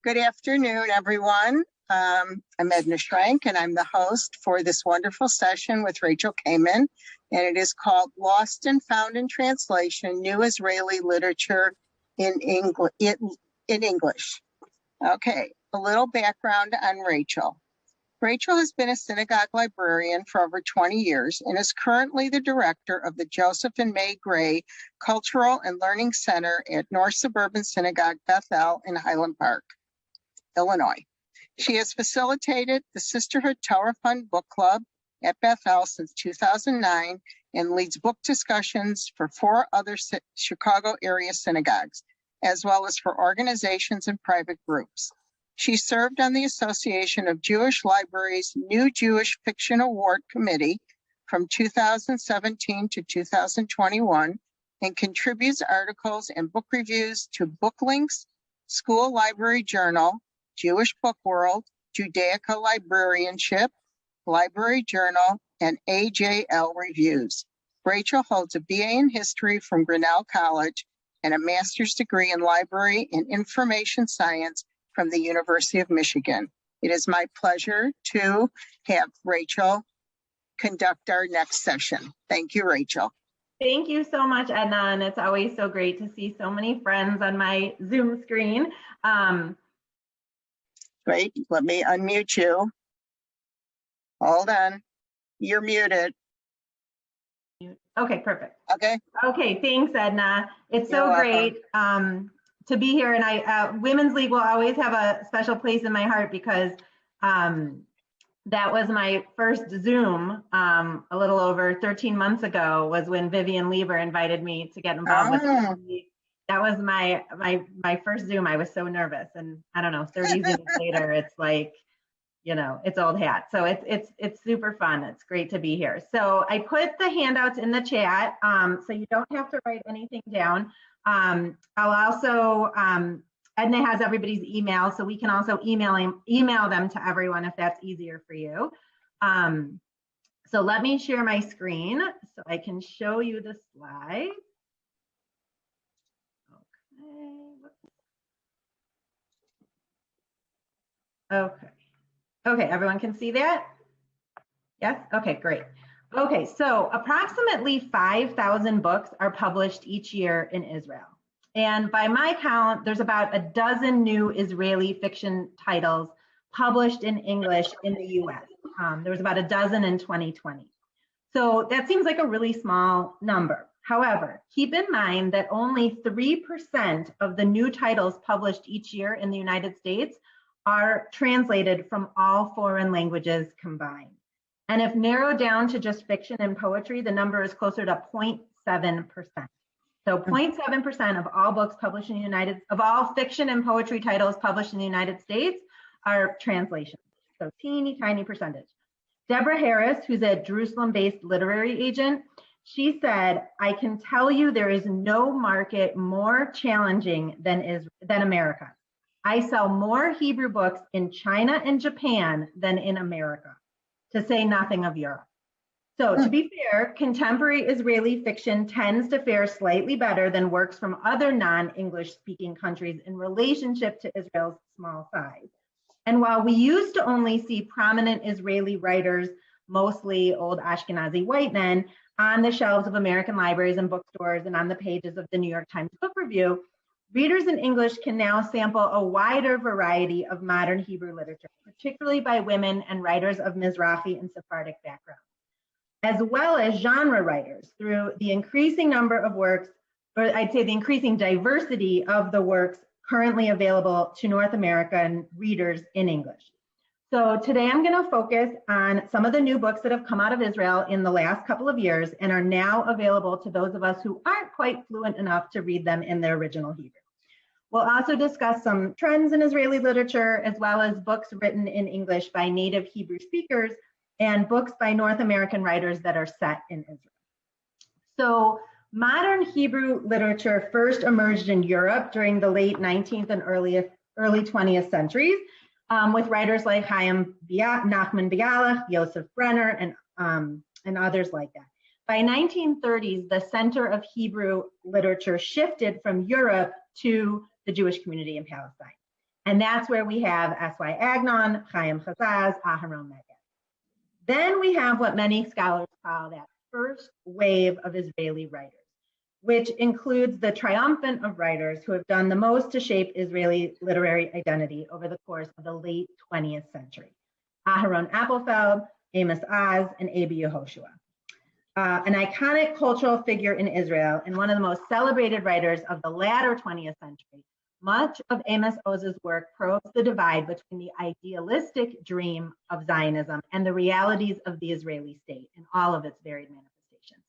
Good afternoon, everyone. I'm Edna Schrank, and I'm the host for this wonderful session with Rachel Kamen, and it is called Lost and Found in Translation, New Israeli Literature in English. Okay, a little background on Rachel. Rachel has been a synagogue librarian for over 20 years and is currently the director of the Joseph and May Gray Cultural and Learning Center at North Suburban Synagogue Bethel in Highland Park, Illinois. She has facilitated the Sisterhood Torah Fund Book Club at Bethel since 2009 and leads book discussions for 4 other Chicago area synagogues, as well as for organizations and private groups. She served on the Association of Jewish Libraries' New Jewish Fiction Award Committee from 2017 to 2021 and contributes articles and book reviews to Book Links, School Library Journal, Jewish Book World, Judaica Librarianship, Library Journal, and AJL Reviews. Rachel holds a BA in History from Grinnell College and a master's degree in Library and Information Science from the University of Michigan. It is my pleasure to have Rachel conduct our next session. Thank you, Rachel. Thank you so much, Edna, and it's always so great to see so many friends on my Zoom screen. Great, let me unmute you. Hold on, you're muted. Okay, perfect. Okay. Okay, thanks, Edna. It's so great to be here, and Women's League will always have a special place in my heart because that was my first Zoom a little over 13 months ago, was when Vivian Lieber invited me to get involved with Women's League. That was my first Zoom. I was so nervous, and I don't know, 30 Zooms later, it's like, you know, it's old hat. So it's super fun. It's great to be here. So I put the handouts in the chat, so you don't have to write anything down. I'll also, Edna has everybody's email, so we can also email them to everyone if that's easier for you. So let me share my screen so I can show you the slides. Okay, everyone can see that? Yes, okay, great. Okay, so approximately 5,000 books are published each year in Israel. And by my count, there's about a dozen new Israeli fiction titles published in English in the US. There was about a dozen in 2020. So that seems like a really small number. However, keep in mind that only 3% of the new titles published each year in the United States are translated from all foreign languages combined. And if narrowed down to just fiction and poetry, the number is closer to 0.7%. So 0.7% of all books published in of all fiction and poetry titles published in the United States are translations. So teeny tiny percentage. Deborah Harris, who's a Jerusalem-based literary agent, she said, "I can tell you there is no market more challenging than America. I sell more Hebrew books in China and Japan than in America, to say nothing of Europe." So to be fair, contemporary Israeli fiction tends to fare slightly better than works from other non-English speaking countries in relationship to Israel's small size. And while we used to only see prominent Israeli writers, mostly old Ashkenazi white men, on the shelves of American libraries and bookstores and on the pages of the New York Times Book Review, readers in English can now sample a wider variety of modern Hebrew literature, particularly by women and writers of Mizrahi and Sephardic backgrounds, as well as genre writers through the increasing number of works, or I'd say the increasing diversity of the works currently available to North American readers in English. So today I'm going to focus on some of the new books that have come out of Israel in the last couple of years and are now available to those of us who aren't quite fluent enough to read them in their original Hebrew. We'll also discuss some trends in Israeli literature, as well as books written in English by native Hebrew speakers and books by North American writers that are set in Israel. So modern Hebrew literature first emerged in Europe during the late 19th and early 20th centuries, with writers like Nachman Bialik, Yosef Brenner, and others like that. By 1930s, the center of Hebrew literature shifted from Europe to the Jewish community in Palestine. And that's where we have S.Y. Agnon, Chaim Chazaz, Aharon Megan. Then we have what many scholars call that first wave of Israeli writers, which includes the triumphant of writers who have done the most to shape Israeli literary identity over the course of the late 20th century. Aharon Applefield, Amos Oz, and Abi Yehoshua. An iconic cultural figure in Israel and one of the most celebrated writers of the latter 20th century, much of Amos Oz's work probes the divide between the idealistic dream of Zionism and the realities of the Israeli state in all of its varied manifestations.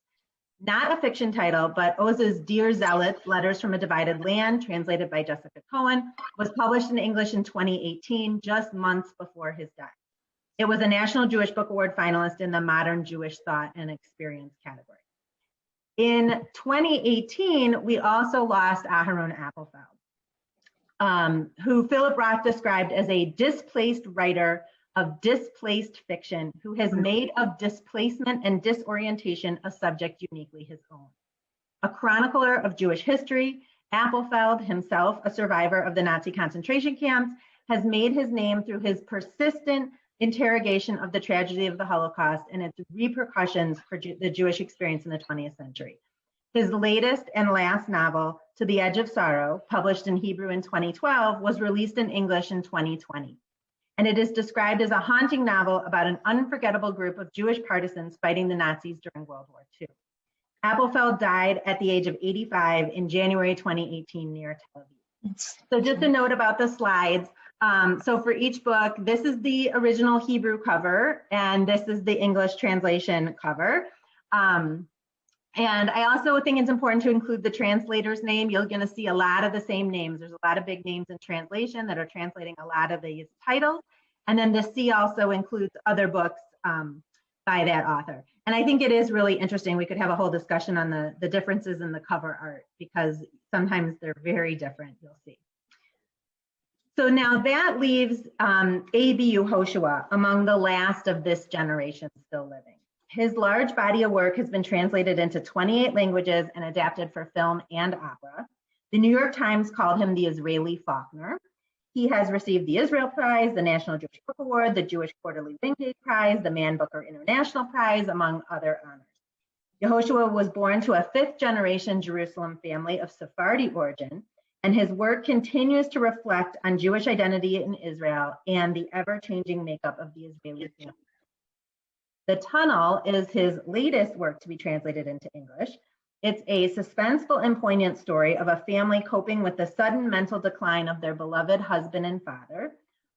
Not a fiction title, but Oz's Dear Zealots, Letters from a Divided Land, translated by Jessica Cohen, was published in English in 2018, just months before his death. It was a National Jewish Book Award finalist in the Modern Jewish Thought and Experience category. In 2018, we also lost Aharon Applefield, who Philip Roth described as a displaced writer of displaced fiction who has made of displacement and disorientation a subject uniquely his own. A chronicler of Jewish history, Applefield, himself a survivor of the Nazi concentration camps, has made his name through his persistent interrogation of the tragedy of the Holocaust and its repercussions for the Jewish experience in the 20th century. His latest and last novel, To the Edge of Sorrow, published in Hebrew in 2012, was released in English in 2020. And it is described as a haunting novel about an unforgettable group of Jewish partisans fighting the Nazis during World War II. Applefield died at the age of 85 in January 2018 near Tel Aviv. So just a note about the slides. So for each book, this is the original Hebrew cover, and this is the English translation cover. And I also think it's important to include the translator's name. You're going to see a lot of the same names. There's a lot of big names in translation that are translating a lot of these titles. And then the C also includes other books by that author. And I think it is really interesting. We could have a whole discussion on the differences in the cover art because sometimes they're very different, you'll see. So now that leaves Abi Yehoshua among the last of this generation still living. His large body of work has been translated into 28 languages and adapted for film and opera. The New York Times called him the Israeli Faulkner. He has received the Israel Prize, the National Jewish Book Award, the Jewish Quarterly Wingate Prize, the Man Booker International Prize, among other honors. Yehoshua was born to a fifth-generation Jerusalem family of Sephardi origin, and his work continues to reflect on Jewish identity in Israel and the ever-changing makeup of the Israeli family. The Tunnel is his latest work to be translated into English. It's a suspenseful and poignant story of a family coping with the sudden mental decline of their beloved husband and father,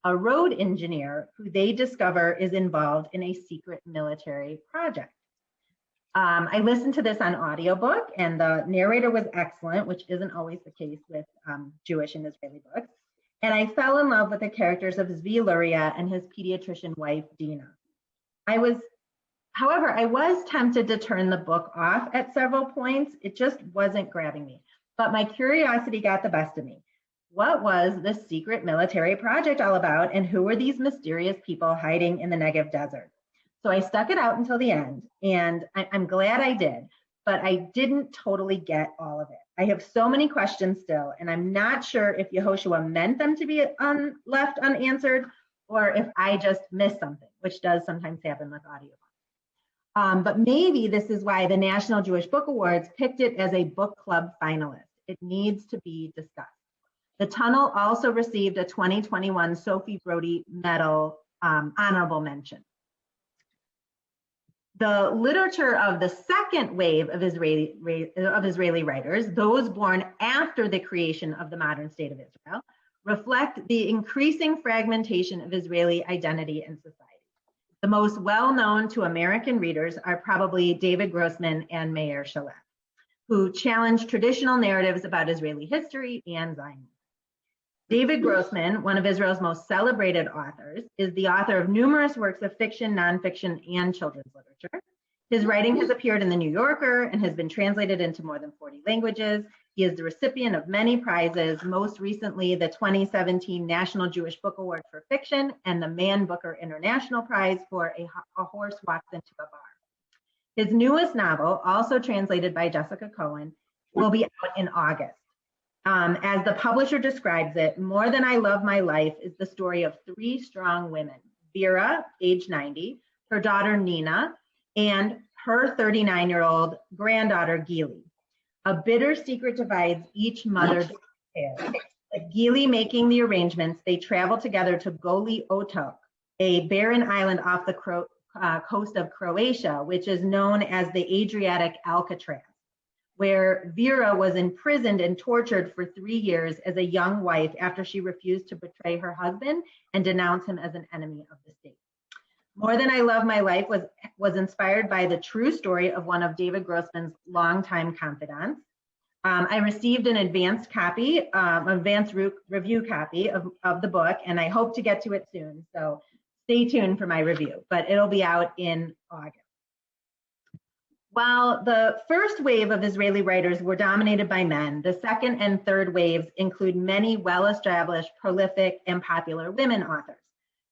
a road engineer who they discover is involved in a secret military project. I listened to this on audiobook, and the narrator was excellent, which isn't always the case with Jewish and Israeli books. And I fell in love with the characters of Zvi Luria and his pediatrician wife, Dina. However, I was tempted to turn the book off at several points. It just wasn't grabbing me. But my curiosity got the best of me. What was this secret military project all about, and who were these mysterious people hiding in the Negev desert? So I stuck it out until the end, and I'm glad I did, but I didn't totally get all of it. I have so many questions still, and I'm not sure if Yehoshua meant them to be left unanswered or if I just missed something, which does sometimes happen with audiobooks. But maybe this is why the National Jewish Book Awards picked it as a book club finalist. It needs to be discussed. The Tunnel also received a 2021 Sophie Brody Medal honorable mention. The literature of the second wave of Israeli writers, those born after the creation of the modern state of Israel, reflect the increasing fragmentation of Israeli identity and society. The most well-known to American readers are probably David Grossman and Meir Shalef, who challenge traditional narratives about Israeli history and Zionism. David Grossman, one of Israel's most celebrated authors, is the author of numerous works of fiction, nonfiction, and children's literature. His writing has appeared in The New Yorker and has been translated into more than 40 languages. He is the recipient of many prizes, most recently the 2017 National Jewish Book Award for Fiction and the Man Booker International Prize for A Horse Walks into a Bar. His newest novel, also translated by Jessica Cohen, will be out in August. As the publisher describes it, More Than I Love My Life is the story of three strong women: Vera, age 90, her daughter Nina, and her 39-year-old granddaughter Gili. A bitter secret divides each mother's pair. With Gili making the arrangements, they travel together to Goli Otok, a barren island off the coast of Croatia, which is known as the Adriatic Alcatraz, where Vera was imprisoned and tortured for 3 years as a young wife after she refused to betray her husband and denounce him as an enemy of the state. More Than I Love My Life was inspired by the true story of one of David Grossman's longtime confidants. I received an advanced review copy of the book, and I hope to get to it soon. So stay tuned for my review, but it'll be out in August. While the first wave of Israeli writers were dominated by men, the second and third waves include many well-established, prolific, and popular women authors.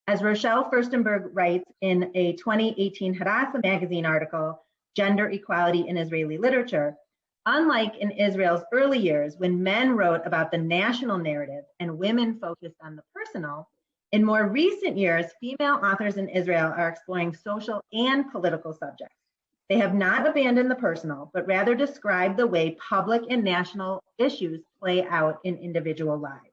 As Rochelle Furstenberg writes in a 2018 Hadassah magazine article, Gender Equality in Israeli Literature, unlike in Israel's early years when men wrote about the national narrative and women focused on the personal, in more recent years, female authors in Israel are exploring social and political subjects. They have not abandoned the personal, but rather describe the way public and national issues play out in individual lives.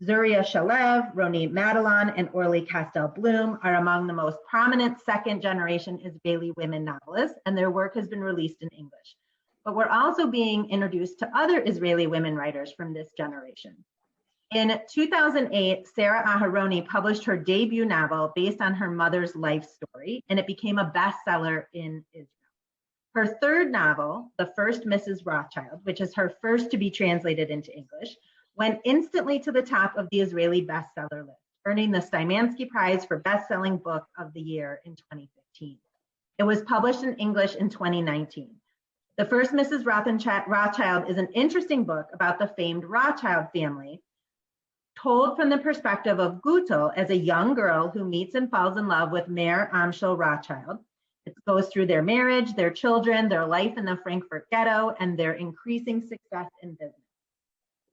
Zuria Shalev, Ronit Madelon, and Orly Castell-Bloom are among the most prominent second-generation Israeli women novelists, and their work has been released in English. But we're also being introduced to other Israeli women writers from this generation. In 2008, Sarah Aharoni published her debut novel based on her mother's life story, and it became a bestseller in Israel. Her third novel, The First Mrs. Rothschild, which is her first to be translated into English, went instantly to the top of the Israeli bestseller list, earning the Szymanski Prize for Best-Selling Book of the Year in 2015. It was published in English in 2019. The First Mrs. Rothschild is an interesting book about the famed Rothschild family, told from the perspective of Gutel as a young girl who meets and falls in love with Mayor Amschel Rothschild. It goes through their marriage, their children, their life in the Frankfurt ghetto, and their increasing success in business.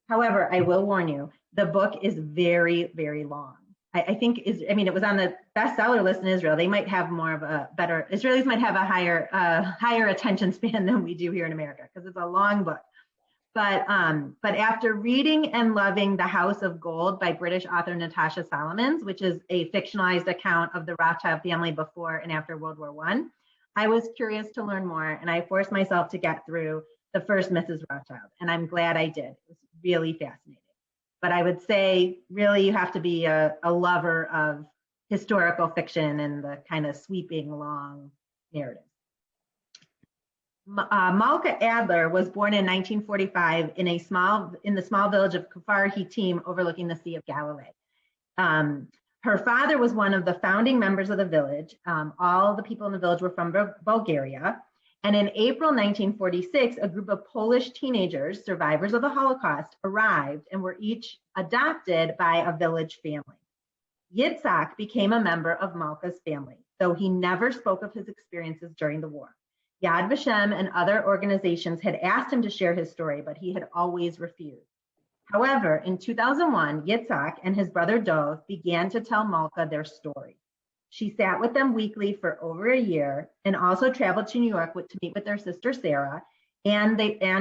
However, I will warn you, the book is very, very long. I think it was on the bestseller list in Israel. They might have more of a better, Israelis might have a higher attention span than we do here in America because it's a long book. But after reading and loving The House of Gold by British author Natasha Solomons, which is a fictionalized account of the Rothschild family before and after World War I was curious to learn more, and I forced myself to get through The First Mrs. Rothschild, and I'm glad I did. It was really fascinating. But I would say, really, you have to be a lover of historical fiction and the kind of sweeping, long narrative. Malka Adler was born in 1945 in the small village of Kfar Hittim overlooking the Sea of Galilee. Her father was one of the founding members of the village. All the people in the village were from Bulgaria. And in April 1946, a group of Polish teenagers, survivors of the Holocaust, arrived and were each adopted by a village family. Yitzhak became a member of Malka's family, though he never spoke of his experiences during the war. Yad Vashem and other organizations had asked him to share his story, but he had always refused. However, in 2001, Yitzhak and his brother Dov began to tell Malka their story. She sat with them weekly for over a year and also traveled to New York to meet with their sister Sarah, and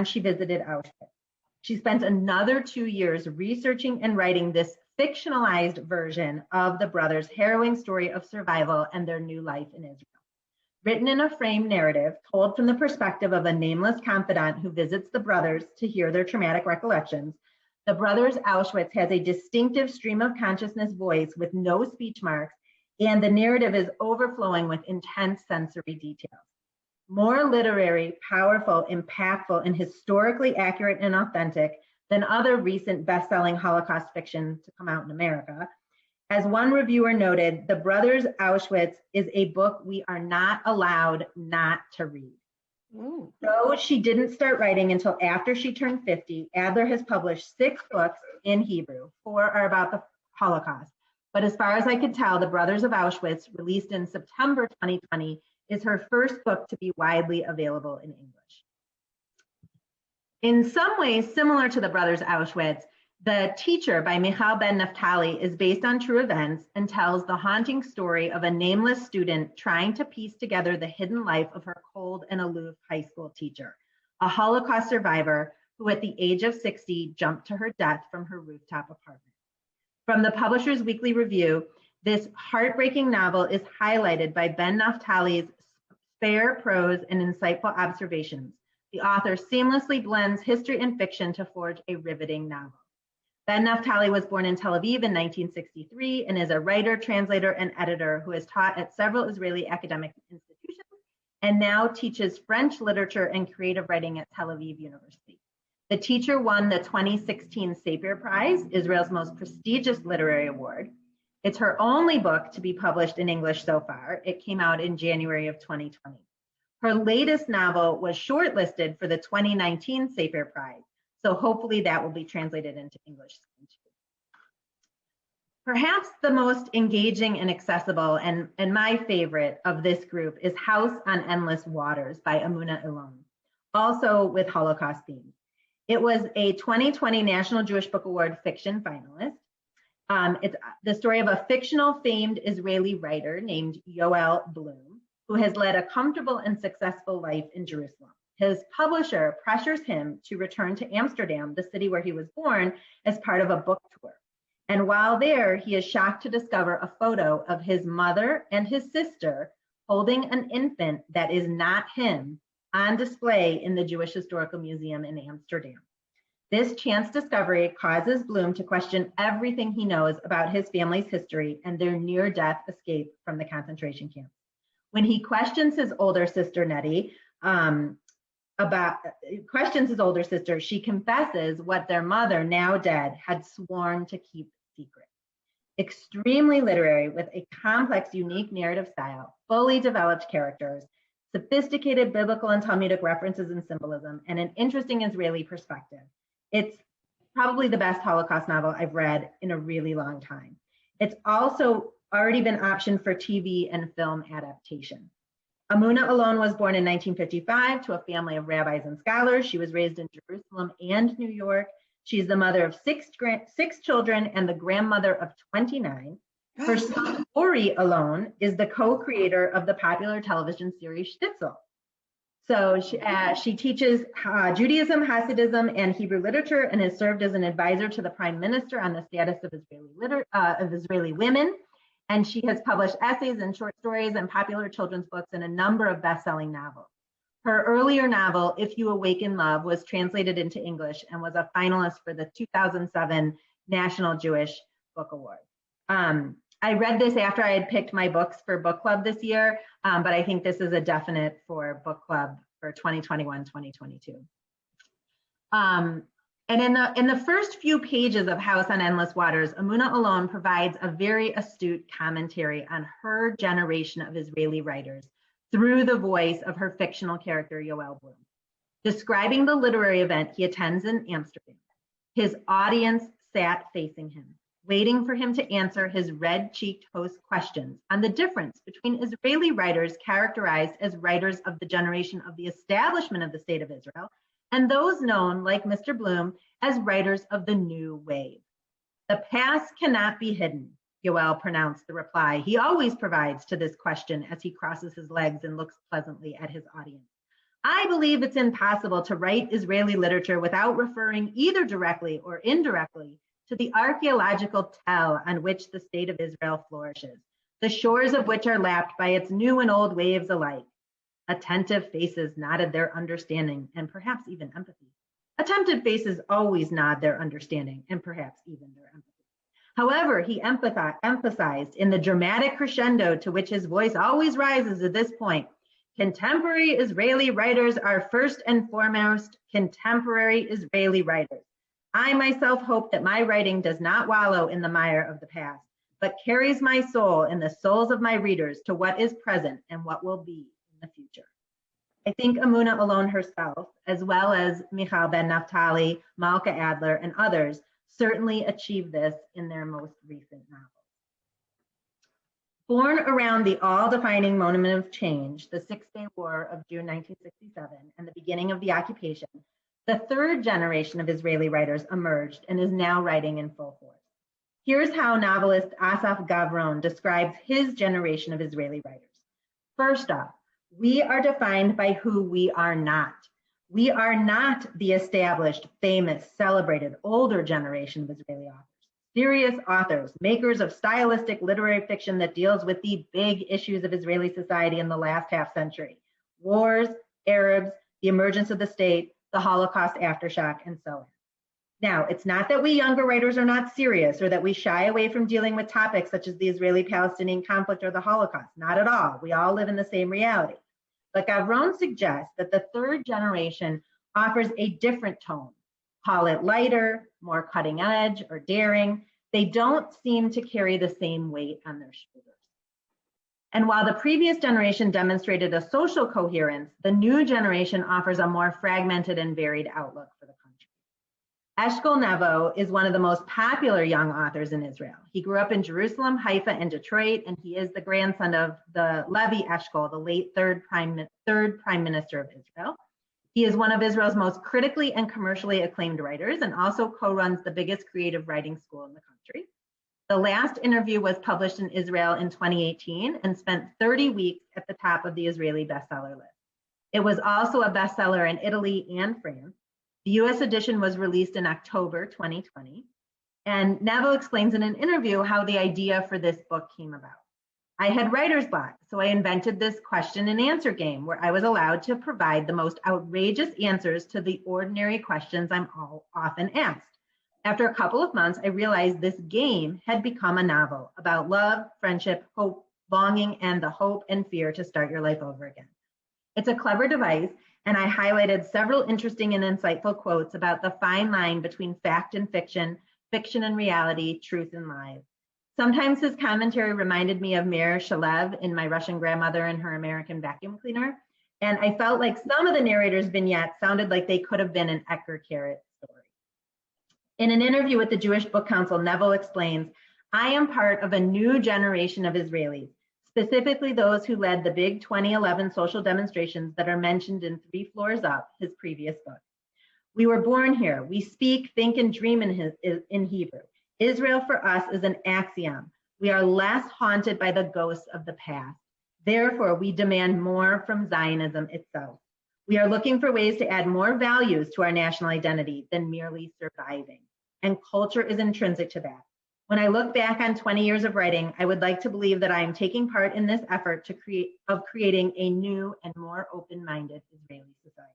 she visited Auschwitz. She spent another 2 years researching and writing this fictionalized version of the brothers' harrowing story of survival and their new life in Israel. Written in a framed narrative, told from the perspective of a nameless confidant who visits the brothers to hear their traumatic recollections, The Brothers Auschwitz has a distinctive stream of consciousness voice with no speech marks, and the narrative is overflowing with intense sensory details. More literary, powerful, impactful, and historically accurate and authentic than other recent best-selling Holocaust fiction to come out in America. As one reviewer noted, The Brothers Auschwitz is a book we are not allowed not to read. Ooh. Though she didn't start writing until after she turned 50, Adler has published 6 books in Hebrew. 4 are about the Holocaust. But as far as I could tell, The Brothers of Auschwitz, released in September 2020, is her first book to be widely available in English. In some ways similar to the Brothers Auschwitz, The Teacher by Michal Ben Naftali is based on true events and tells the haunting story of a nameless student trying to piece together the hidden life of her cold and aloof high school teacher, a Holocaust survivor who at the age of 60 jumped to her death from her rooftop apartment. From the Publishers Weekly Review, this heartbreaking novel is highlighted by Ben Naftali's spare prose and insightful observations. The author seamlessly blends history and fiction to forge a riveting novel. Ben Naftali was born in Tel Aviv in 1963 and is a writer, translator, and editor who has taught at several Israeli academic institutions and now teaches French literature and creative writing at Tel Aviv University. The Teacher won the 2016 Sapir Prize, Israel's most prestigious literary award. It's her only book to be published in English so far. It came out in January of 2020. Her latest novel was shortlisted for the 2019 Sapir Prize, so hopefully that will be translated into English soon too. Perhaps the most engaging and accessible and my favorite of this group is House on Endless Waters by Amuna Ilon, also with Holocaust themes. It was a 2020 National Jewish Book Award fiction finalist. It's the story of a fictional famed Israeli writer named Yoel Bloom, who has led a comfortable and successful life in Jerusalem. His publisher pressures him to return to Amsterdam, the city where he was born, as part of a book tour. And while there, he is shocked to discover a photo of his mother and his sister holding an infant that is not him on display in the Jewish Historical Museum in Amsterdam. This chance discovery causes Bloom to question everything he knows about his family's history and their near-death escape from the concentration camp. When he questions his older sister, Nettie, she confesses what their mother, now dead, had sworn to keep secret. Extremely literary with a complex, unique narrative style, fully developed characters, sophisticated biblical and Talmudic references and symbolism, and an interesting Israeli perspective. It's probably the best Holocaust novel I've read in a really long time. It's also already been optioned for TV and film adaptation. Amuna Ilon was born in 1955 to a family of rabbis and scholars. She was raised in Jerusalem and New York. She's the mother of six children and the grandmother of 29. Her son, Ori Ilon, is the co-creator of the popular television series Shtisel. So she teaches Judaism, Hasidism, and Hebrew literature, and has served as an advisor to the Prime Minister on the status of Israeli women. And she has published essays and short stories and popular children's books and a number of best-selling novels. Her earlier novel, If You Awaken Love, was translated into English and was a finalist for the 2007 National Jewish Book Award. I read this after I had picked my books for book club this year, but I think this is a definite for book club for 2021-2022. And in the first few pages of House on Endless Waters, Amuna Ilon provides a very astute commentary on her generation of Israeli writers through the voice of her fictional character, Yoel Bloom. Describing the literary event he attends in Amsterdam, his audience sat facing him, waiting for him to answer his red-cheeked host questions on the difference between Israeli writers characterized as writers of the generation of the establishment of the State of Israel and those known, like Mr. Bloom, as writers of the new wave. The past cannot be hidden, Yoel pronounced the reply he always provides to this question as he crosses his legs and looks pleasantly at his audience. I believe it's impossible to write Israeli literature without referring either directly or indirectly to the archaeological tell on which the State of Israel flourishes, the shores of which are lapped by its new and old waves alike. Attentive faces nodded their understanding and perhaps even empathy. Attentive faces always nod their understanding and perhaps even their empathy. However, he emphasized in the dramatic crescendo to which his voice always rises at this point, contemporary Israeli writers are first and foremost contemporary Israeli writers. I myself hope that my writing does not wallow in the mire of the past, but carries my soul and the souls of my readers to what is present and what will be in the future. I think Amuna Ilon herself, as well as Michal Ben Naftali, Malka Adler, and others, certainly achieved this in their most recent novels. Born around the all-defining moment of change, the Six-Day War of June 1967, and the beginning of the occupation, The third generation of Israeli writers emerged and is now writing in full force. Here's how novelist Asaf Gavron describes his generation of Israeli writers. First off, we are defined by who we are not. We are not the established, famous, celebrated, older generation of Israeli authors. Serious authors, makers of stylistic literary fiction that deals with the big issues of Israeli society in the last half century. Wars, Arabs, the emergence of the state, the Holocaust aftershock, and so on. Now, it's not that we younger writers are not serious or that we shy away from dealing with topics such as the Israeli-Palestinian conflict or the Holocaust. Not at all. We all live in the same reality. But Gavron suggests that the third generation offers a different tone. Call it lighter, more cutting edge, or daring. They don't seem to carry the same weight on their shoulders. And while the previous generation demonstrated a social coherence, the new generation offers a more fragmented and varied outlook for the country. Eshkol Nevo is one of the most popular young authors in Israel. He grew up in Jerusalem, Haifa, and Detroit, and he is the grandson of the Levi Eshkol, the late third prime minister of Israel. He is one of Israel's most critically and commercially acclaimed writers and also co-runs the biggest creative writing school in the country. The last interview was published in Israel in 2018 and spent 30 weeks at the top of the Israeli bestseller list. It was also a bestseller in Italy and France. The US edition was released in October 2020. And Nevo explains in an interview how the idea for this book came about. I had writer's block, so I invented this question and answer game where I was allowed to provide the most outrageous answers to the ordinary questions I'm often asked. After a couple of months, I realized this game had become a novel about love, friendship, hope, longing, and the hope and fear to start your life over again. It's a clever device, and I highlighted several interesting and insightful quotes about the fine line between fact and fiction, fiction and reality, truth and lies. Sometimes his commentary reminded me of Meir Shalev in My Russian Grandmother and Her American Vacuum Cleaner, and I felt like some of the narrator's vignettes sounded like they could have been an Erez Carrot story. In an interview with the Jewish Book Council, Nevo explains, I am part of a new generation of Israelis, specifically those who led the big 2011 social demonstrations that are mentioned in Three Floors Up, his previous book. We were born here. We speak, think, and dream in Hebrew. Israel for us is an axiom. We are less haunted by the ghosts of the past. Therefore, we demand more from Zionism itself. We are looking for ways to add more values to our national identity than merely surviving. And culture is intrinsic to that. When I look back on 20 years of writing, I would like to believe that I am taking part in this effort creating a new and more open-minded Israeli society.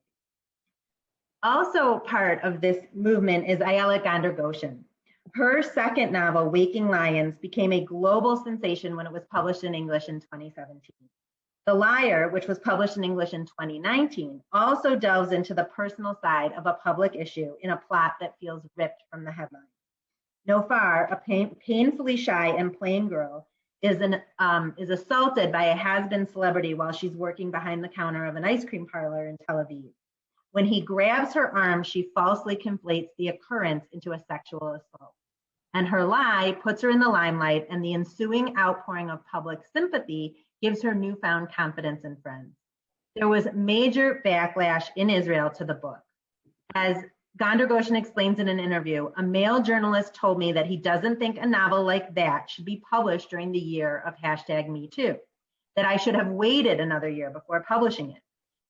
Also part of this movement is Ayelet Gonder-Goshen. Her second novel, Waking Lions, became a global sensation when it was published in English in 2017. The Liar, which was published in English in 2019, also delves into the personal side of a public issue in a plot that feels ripped from the headlines. Nofar, a painfully shy and plain girl, is assaulted by a has-been celebrity while she's working behind the counter of an ice cream parlor in Tel Aviv. When he grabs her arm, she falsely conflates the occurrence into a sexual assault. And her lie puts her in the limelight, and the ensuing outpouring of public sympathy gives her newfound confidence and friends. There was major backlash in Israel to the book. As Gonder-Goshen explains in an interview, a male journalist told me that he doesn't think a novel like that should be published during the year of #MeToo, that I should have waited another year before publishing it.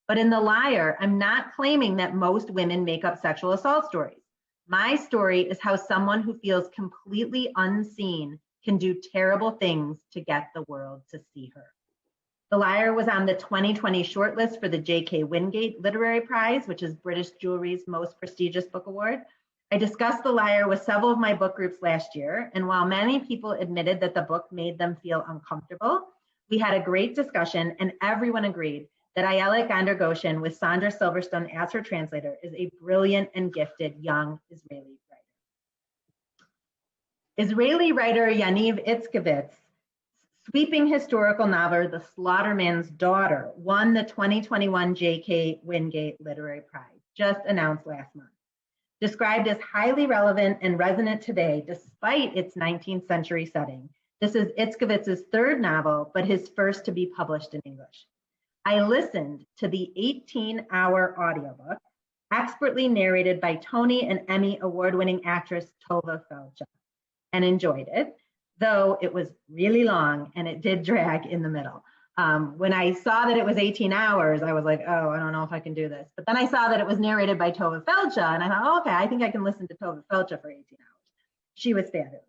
But in The Liar, I'm not claiming that most women make up sexual assault stories. My story is how someone who feels completely unseen can do terrible things to get the world to see her. The Liar was on the 2020 shortlist for the J.K. Wingate Literary Prize, which is British Jewelry's most prestigious book award. I discussed The Liar with several of my book groups last year, and while many people admitted that the book made them feel uncomfortable, we had a great discussion and everyone agreed that Ayelet Gonder-Goshen, with Sandra Silverstone as her translator, is a brilliant and gifted young Israeli writer. Israeli writer Yaniv Itzkovitz sweeping historical novel, The Slaughtermans Daughter, won the 2021 J.K. Wingate Literary Prize, just announced last month. Described as highly relevant and resonant today, despite its 19th century setting, this is Itzkovitz's third novel, but his first to be published in English. I listened to the 18-hour audiobook. expertly narrated by Tony and Emmy award-winning actress Tova Feldsha, and enjoyed it, though it was really long and it did drag in the middle. When I saw that it was 18 hours, I was like, oh, I don't know if I can do this. But then I saw that it was narrated by Tova Feldsha, and I thought, oh, okay, I think I can listen to Tova Feldsha for 18 hours. She was fabulous.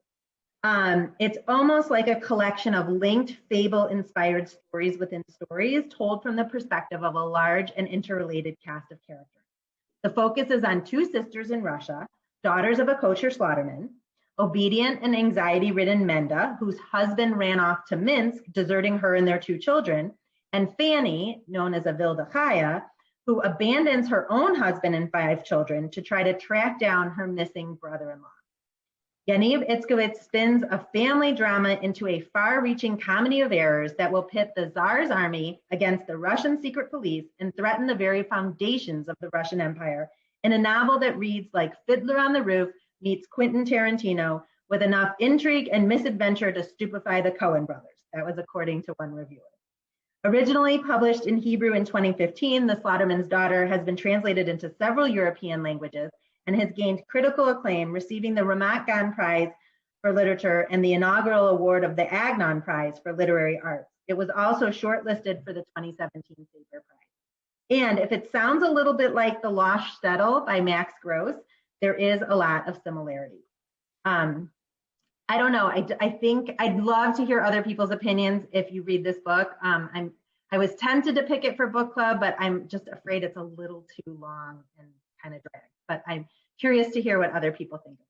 It's almost like a collection of linked fable-inspired stories within stories told from the perspective of a large and interrelated cast of characters. The focus is on two sisters in Russia, daughters of a kosher slaughterman, obedient and anxiety-ridden Menda, whose husband ran off to Minsk, deserting her and their two children, and Fanny, known as Avilda Chaya, who abandons her own husband and 5 children to try to track down her missing brother-in-law. Yaniv Itzkovitz spins a family drama into a far-reaching comedy of errors that will pit the Tsar's army against the Russian secret police and threaten the very foundations of the Russian Empire in a novel that reads like Fiddler on the Roof meets Quentin Tarantino with enough intrigue and misadventure to stupefy the Coen brothers. That was according to one reviewer. Originally published in Hebrew in 2015, The Slaughtermans Daughter has been translated into several European languages and has gained critical acclaim, receiving the Ramat Gan Prize for Literature and the inaugural award of the Agnon Prize for Literary Arts. It was also shortlisted for the 2017 Sager Prize. And if it sounds a little bit like The Lost Shtetl by Max Gross, there is a lot of similarity. I don't know, I think I'd love to hear other people's opinions if you read this book. I was tempted to pick it for book club, but I'm just afraid it's a little too long and kind of dragged. But I'm curious to hear what other people think of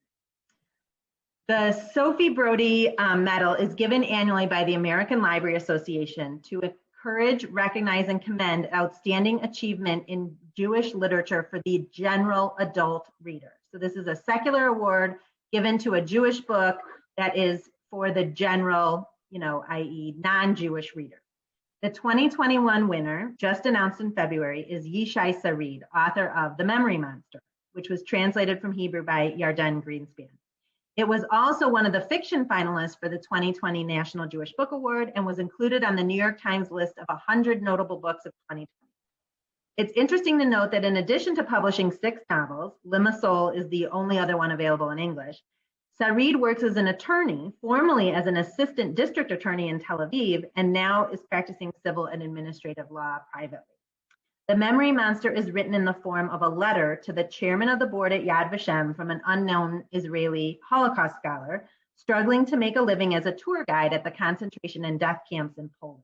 it. The Sophie Brody Medal is given annually by the American Library Association to encourage, recognize, and commend outstanding achievement in Jewish literature for the general adult reader. So this is a secular award given to a Jewish book that is for the general, i.e. non-Jewish reader. The 2021 winner, just announced in February, is Yishai Sarid, author of The Memory Monster, which was translated from Hebrew by Yarden Greenspan. It was also one of the fiction finalists for the 2020 National Jewish Book Award and was included on the New York Times list of 100 notable books of 2020. It's interesting to note that in addition to publishing 6 novels, Limassol is the only other one available in English, Sarid works as an attorney, formerly as an assistant district attorney in Tel Aviv, and now is practicing civil and administrative law privately. The Memory Monster is written in the form of a letter to the chairman of the board at Yad Vashem from an unknown Israeli Holocaust scholar struggling to make a living as a tour guide at the concentration and death camps in Poland.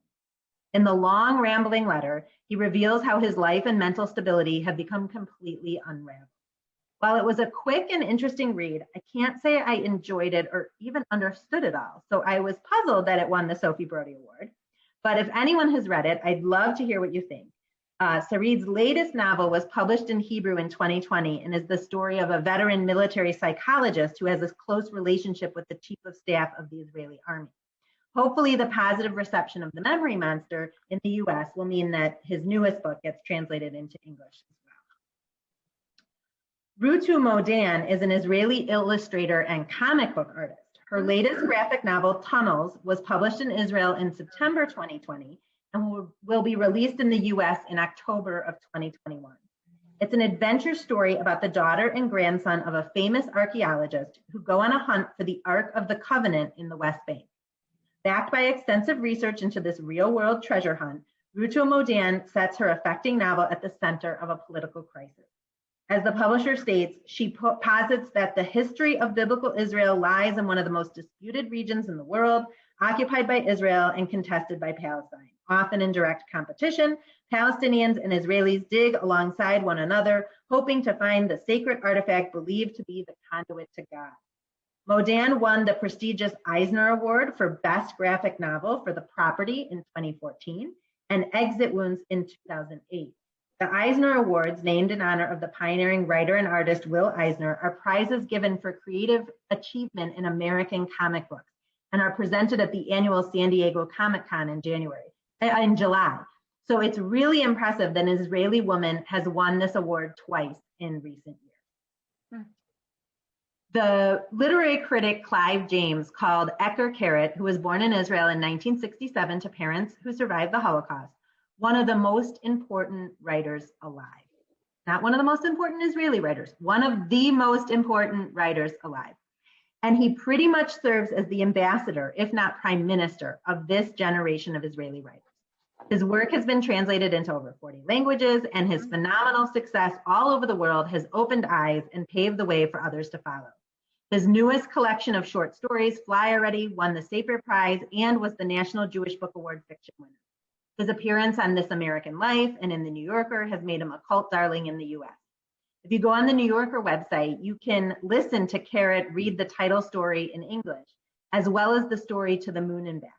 In the long, rambling letter, he reveals how his life and mental stability have become completely unraveled. While it was a quick and interesting read, I can't say I enjoyed it or even understood it all, so I was puzzled that it won the Sophie Brody Award. But if anyone has read it, I'd love to hear what you think. Sarid's latest novel was published in Hebrew in 2020 and is the story of a veteran military psychologist who has a close relationship with the chief of staff of the Israeli army. Hopefully, the positive reception of The Memory Monster in the US will mean that his newest book gets translated into English as well. Ruta Modan is an Israeli illustrator and comic book artist. Her latest graphic novel, Tunnels, was published in Israel in September 2020 and will be released in the US in October of 2021. It's an adventure story about the daughter and grandson of a famous archaeologist who go on a hunt for the Ark of the Covenant in the West Bank. Backed by extensive research into this real-world treasure hunt, Ruta Modan sets her affecting novel at the center of a political crisis. As the publisher states, she posits that the history of biblical Israel lies in one of the most disputed regions in the world, occupied by Israel and contested by Palestine. Often in direct competition, Palestinians and Israelis dig alongside one another, hoping to find the sacred artifact believed to be the conduit to God. Modan won the prestigious Eisner Award for Best Graphic Novel for The Property in 2014 and Exit Wounds in 2008. The Eisner Awards, named in honor of the pioneering writer and artist Will Eisner, are prizes given for creative achievement in American comic books and are presented at the annual San Diego Comic-Con in July. So it's really impressive that an Israeli woman has won this award twice in recent years. The literary critic Clive James called Erez Carrot, who was born in Israel in 1967 to parents who survived the Holocaust, one of the most important writers alive. not one of the most important Israeli writers, one of the most important writers alive. And he pretty much serves as the ambassador, if not prime minister, of this generation of Israeli writers. His work has been translated into over 40 languages, and his phenomenal success all over the world has opened eyes and paved the way for others to follow. His newest collection of short stories, Fly Already, won the Sapir Prize and was the National Jewish Book Award fiction winner. His appearance on This American Life and in The New Yorker has made him a cult darling in the US. If you go on the New Yorker website, you can listen to Carrot read the title story in English, as well as the story To the Moon and Back.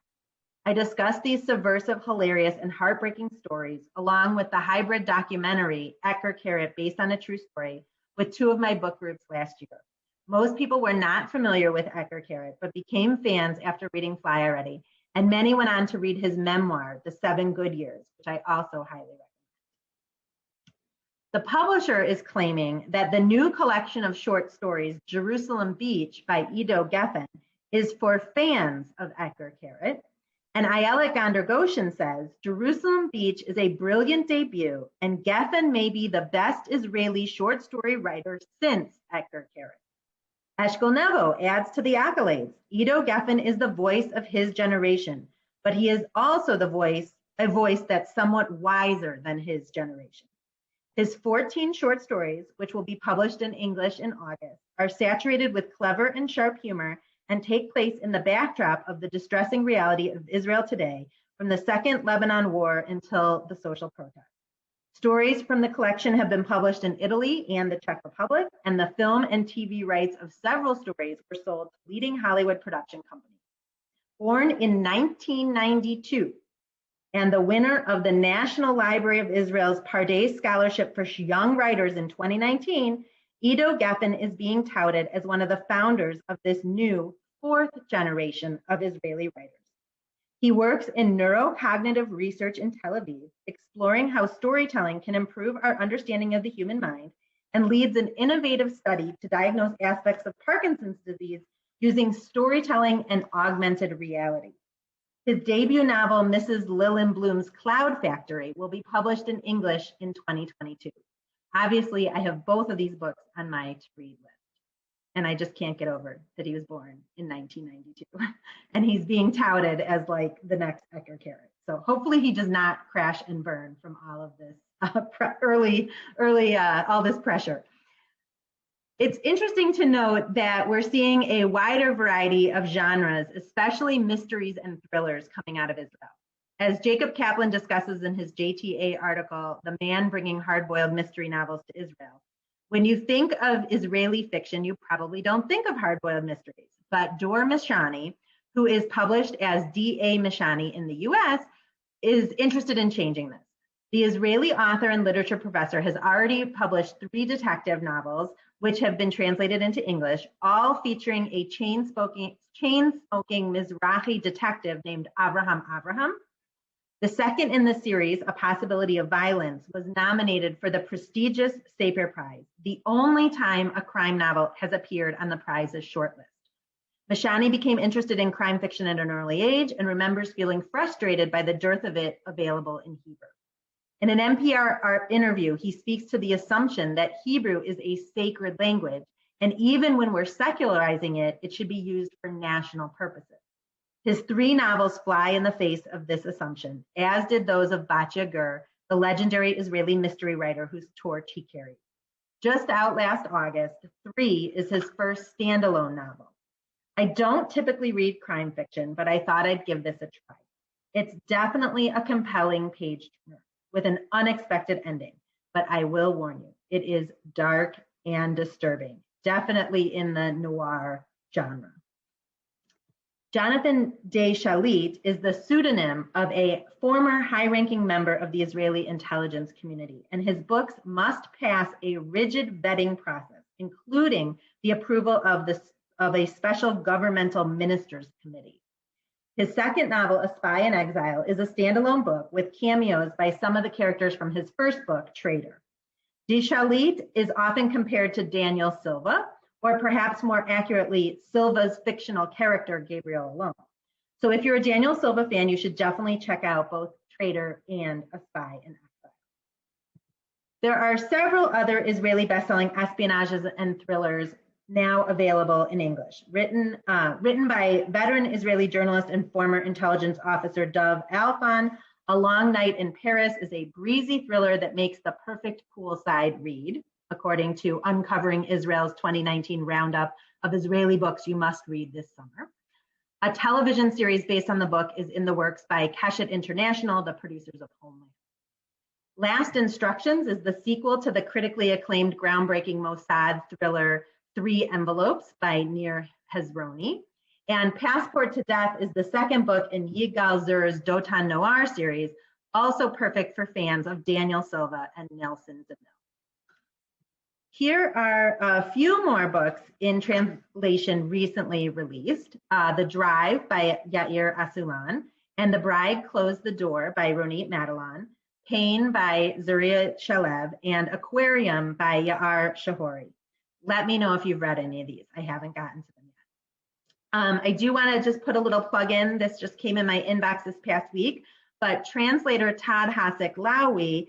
I discuss these subversive, hilarious, and heartbreaking stories, along with the hybrid documentary, Erez Carrot, based on a true story, with two of my book groups last year. Most people were not familiar with Erez Carrot, but became fans after reading Fly Already, and many went on to read his memoir, The 7 Good Years, which I also highly recommend. The publisher is claiming that the new collection of short stories, Jerusalem Beach by Ido Geffen, is for fans of Erez Carrot. And Ayelet Gonder-Goshen says, Jerusalem Beach is a brilliant debut, and Geffen may be the best Israeli short story writer since Erez Carrot. Eshkol Nevo adds to the accolades. Ido Geffen is the voice of his generation, but he is also a voice that's somewhat wiser than his generation. His 14 short stories, which will be published in English in August, are saturated with clever and sharp humor and take place in the backdrop of the distressing reality of Israel today, from the Second Lebanon War until the social protests. Stories from the collection have been published in Italy and the Czech Republic, and the film and TV rights of several stories were sold to leading Hollywood production companies. Born in 1992, and the winner of the National Library of Israel's Pardes Scholarship for Young Writers in 2019, Ido Geffen is being touted as one of the founders of this new fourth generation of Israeli writers. He works in neurocognitive research in Tel Aviv, exploring how storytelling can improve our understanding of the human mind, and leads an innovative study to diagnose aspects of Parkinson's disease using storytelling and augmented reality. His debut novel, Mrs. Lillenbloom's Cloud Factory, will be published in English in 2022. Obviously, I have both of these books on my to-read list, and I just can't get over that he was born in 1992, and he's being touted as like the next Erez Carrot. So hopefully he does not crash and burn from all of this all this pressure. It's interesting to note that we're seeing a wider variety of genres, especially mysteries and thrillers, coming out of Israel. As Jacob Kaplan discusses in his JTA article, The Man Bringing Hard-Boiled Mystery Novels to Israel, when you think of Israeli fiction, you probably don't think of hard-boiled mysteries. But Dor Mishani, who is published as D.A. Mishani in the US, is interested in changing this. The Israeli author and literature professor has already published 3 detective novels, which have been translated into English, all featuring a chain-smoking Mizrahi detective named Avraham. The second in the series, A Possibility of Violence, was nominated for the prestigious Sapir Prize, the only time a crime novel has appeared on the prize's shortlist. Mishani became interested in crime fiction at an early age and remembers feeling frustrated by the dearth of it available in Hebrew. In an NPR interview, he speaks to the assumption that Hebrew is a sacred language, and even when we're secularizing it, it should be used for national purposes. His 3 novels fly in the face of this assumption, as did those of Batya Gur, the legendary Israeli mystery writer whose torch he carried. Just out last August, 3 is his first standalone novel. I don't typically read crime fiction, but I thought I'd give this a try. It's definitely a compelling page turner with an unexpected ending, but I will warn you, it is dark and disturbing, definitely in the noir genre. Jonathan Day Shalit is the pseudonym of a former high-ranking member of the Israeli intelligence community, and his books must pass a rigid vetting process, including the approval of a special governmental ministers committee. His second novel, A Spy in Exile, is a standalone book with cameos by some of the characters from his first book, Traitor. Day Shalit is often compared to Daniel Silva, or perhaps more accurately, Silva's fictional character, Gabriel Alone. So if you're a Daniel Silva fan, you should definitely check out both Traitor and A Spy in Exile. There are several other Israeli best-selling espionages and thrillers now available in English. Written by veteran Israeli journalist and former intelligence officer Dov Alfan, A Long Night in Paris is a breezy thriller that makes the perfect poolside read, according to Uncovering Israel's 2019 roundup of Israeli books you must read this summer. A television series based on the book is in the works by Keshet International, the producers of Homeland. Last Instructions is the sequel to the critically acclaimed groundbreaking Mossad thriller 3 Envelopes by Nir Hezroni. And Passport to Death is the second book in Yigal Zur's Dotan Noir series, also perfect for fans of Daniel Silva and Nelson DeMille. Here are a few more books in translation recently released. The Drive by Yair Asulan, and The Bride Closed the Door by Ronit Madelon, Pain by Zuria Shalev, and Aquarium by Yaar Shahori. Let me know if you've read any of these. I haven't gotten to them yet. I do want to just put a little plug in. This just came in my inbox this past week, but translator Todd Hasek Lowy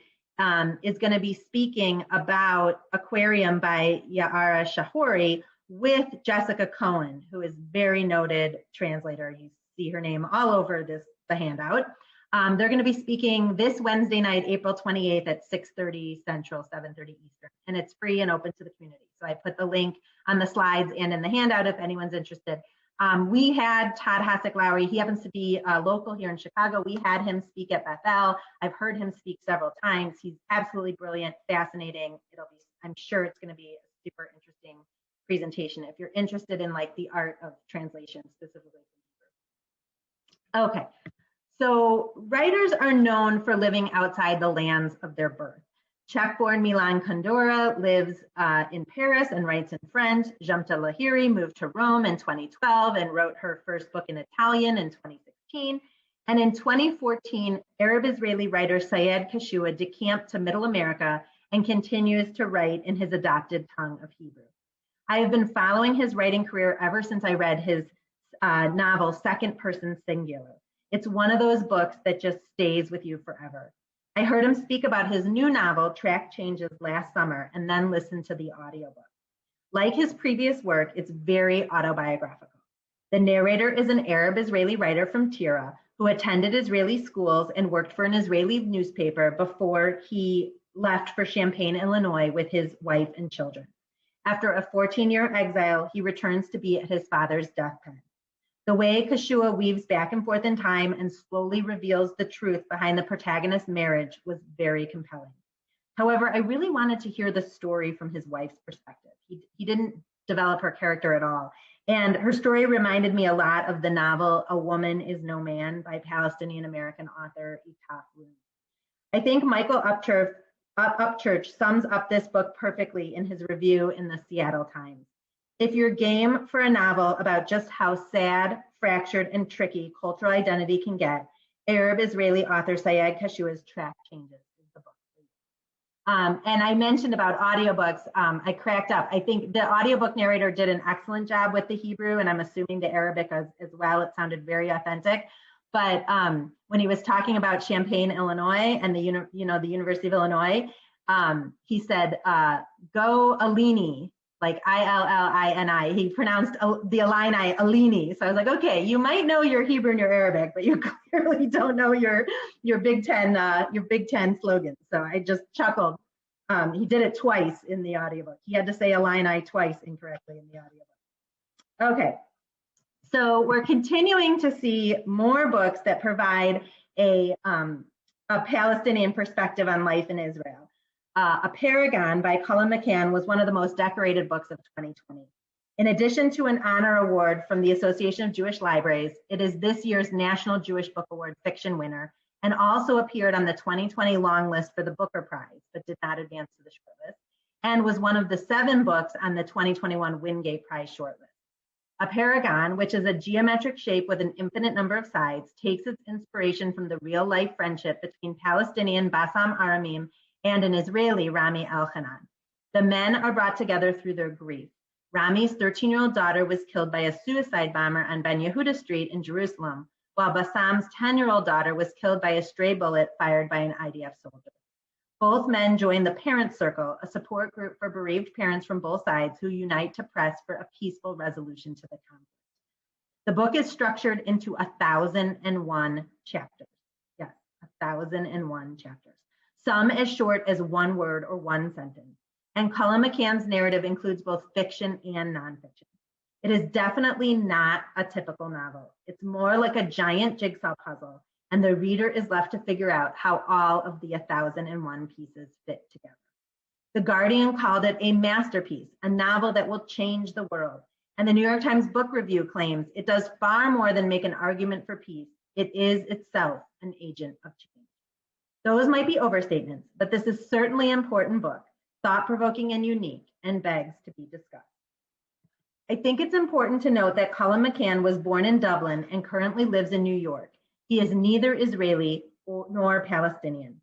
is going to be speaking about Aquarium by Yaara Shahori with Jessica Cohen, who is very noted translator. You see her name all over the handout. They're going to be speaking this Wednesday night, April 28th at 6:30 Central, 7:30 Eastern, and it's free and open to the community. So I put the link on the slides and in the handout if anyone's interested. We had Todd Hasek Lowy. He happens to be local here in Chicago. We had him speak at Bethel. I've heard him speak several times. He's absolutely brilliant, fascinating. I'm sure it's going to be a super interesting presentation if you're interested in like the art of translation specifically. Okay, so writers are known for living outside the lands of their birth. Czech-born Milan Kundera lives in Paris and writes in French. Jumta Lahiri moved to Rome in 2012 and wrote her first book in Italian in 2016. And in 2014, Arab-Israeli writer Syed Kashua decamped to Middle America and continues to write in his adopted tongue of Hebrew. I have been following his writing career ever since I read his novel, Second Person Singular. It's one of those books that just stays with you forever. I heard him speak about his new novel, Track Changes, last summer, and then listened to the audiobook. Like his previous work, it's very autobiographical. The narrator is an Arab-Israeli writer from Tira who attended Israeli schools and worked for an Israeli newspaper before he left for Champaign, Illinois with his wife and children. After a 14-year exile, he returns to be at his father's deathbed. The way Kashua weaves back and forth in time and slowly reveals the truth behind the protagonist's marriage was very compelling. However, I really wanted to hear the story from his wife's perspective. He didn't develop her character at all. And her story reminded me a lot of the novel A Woman Is No Man by Palestinian-American author Itaf Roon. I think Michael Upchurch sums up this book perfectly in his review in the Seattle Times. If you're game for a novel about just how sad, fractured, and tricky cultural identity can get, Arab-Israeli author Syed Kashua's Track Changes is the book for you. And I mentioned about audiobooks. I cracked up. I think the audiobook narrator did an excellent job with the Hebrew, and I'm assuming the Arabic as well. It sounded very authentic. But when he was talking about Champaign, Illinois, and the University of Illinois, he said, "Go Alini." Like Illini. He pronounced the Illini Alini. So I was like, okay, you might know your Hebrew and your Arabic, but you clearly don't know your Big Ten slogan. So I just chuckled. He did it twice in the audiobook. He had to say Illini twice incorrectly in the audiobook. Okay, so we're continuing to see more books that provide a Palestinian perspective on life in Israel. A Paragon by Cullen McCann was one of the most decorated books of 2020. In addition to an honor award from the Association of Jewish Libraries, it is this year's National Jewish Book Award fiction winner and also appeared on the 2020 long list for the Booker Prize, but did not advance to the shortlist, and was one of the 7 books on the 2021 Wingate Prize shortlist. A paragon, which is a geometric shape with an infinite number of sides, takes its inspiration from the real-life friendship between Palestinian Bassam Aramim and an Israeli Rami Elchanan. The men are brought together through their grief. Rami's 13-year-old daughter was killed by a suicide bomber on Ben Yehuda Street in Jerusalem, while Bassam's 10-year-old daughter was killed by a stray bullet fired by an IDF soldier. Both men join the Parent Circle, a support group for bereaved parents from both sides who unite to press for a peaceful resolution to the conflict. The book is structured into 1,001 chapters. Yes, 1,001 chapters. Some as short as one word or one sentence. And Cullen McCann's narrative includes both fiction and nonfiction. It is definitely not a typical novel. It's more like a giant jigsaw puzzle, and the reader is left to figure out how all of the 1,001 pieces fit together. The Guardian called it a masterpiece, a novel that will change the world. And the New York Times Book Review claims it does far more than make an argument for peace. It is itself an agent of change. Those might be overstatements, but this is certainly an important book, thought-provoking and unique, and begs to be discussed. I think it's important to note that Cullen McCann was born in Dublin and currently lives in New York. He is neither Israeli nor Palestinian.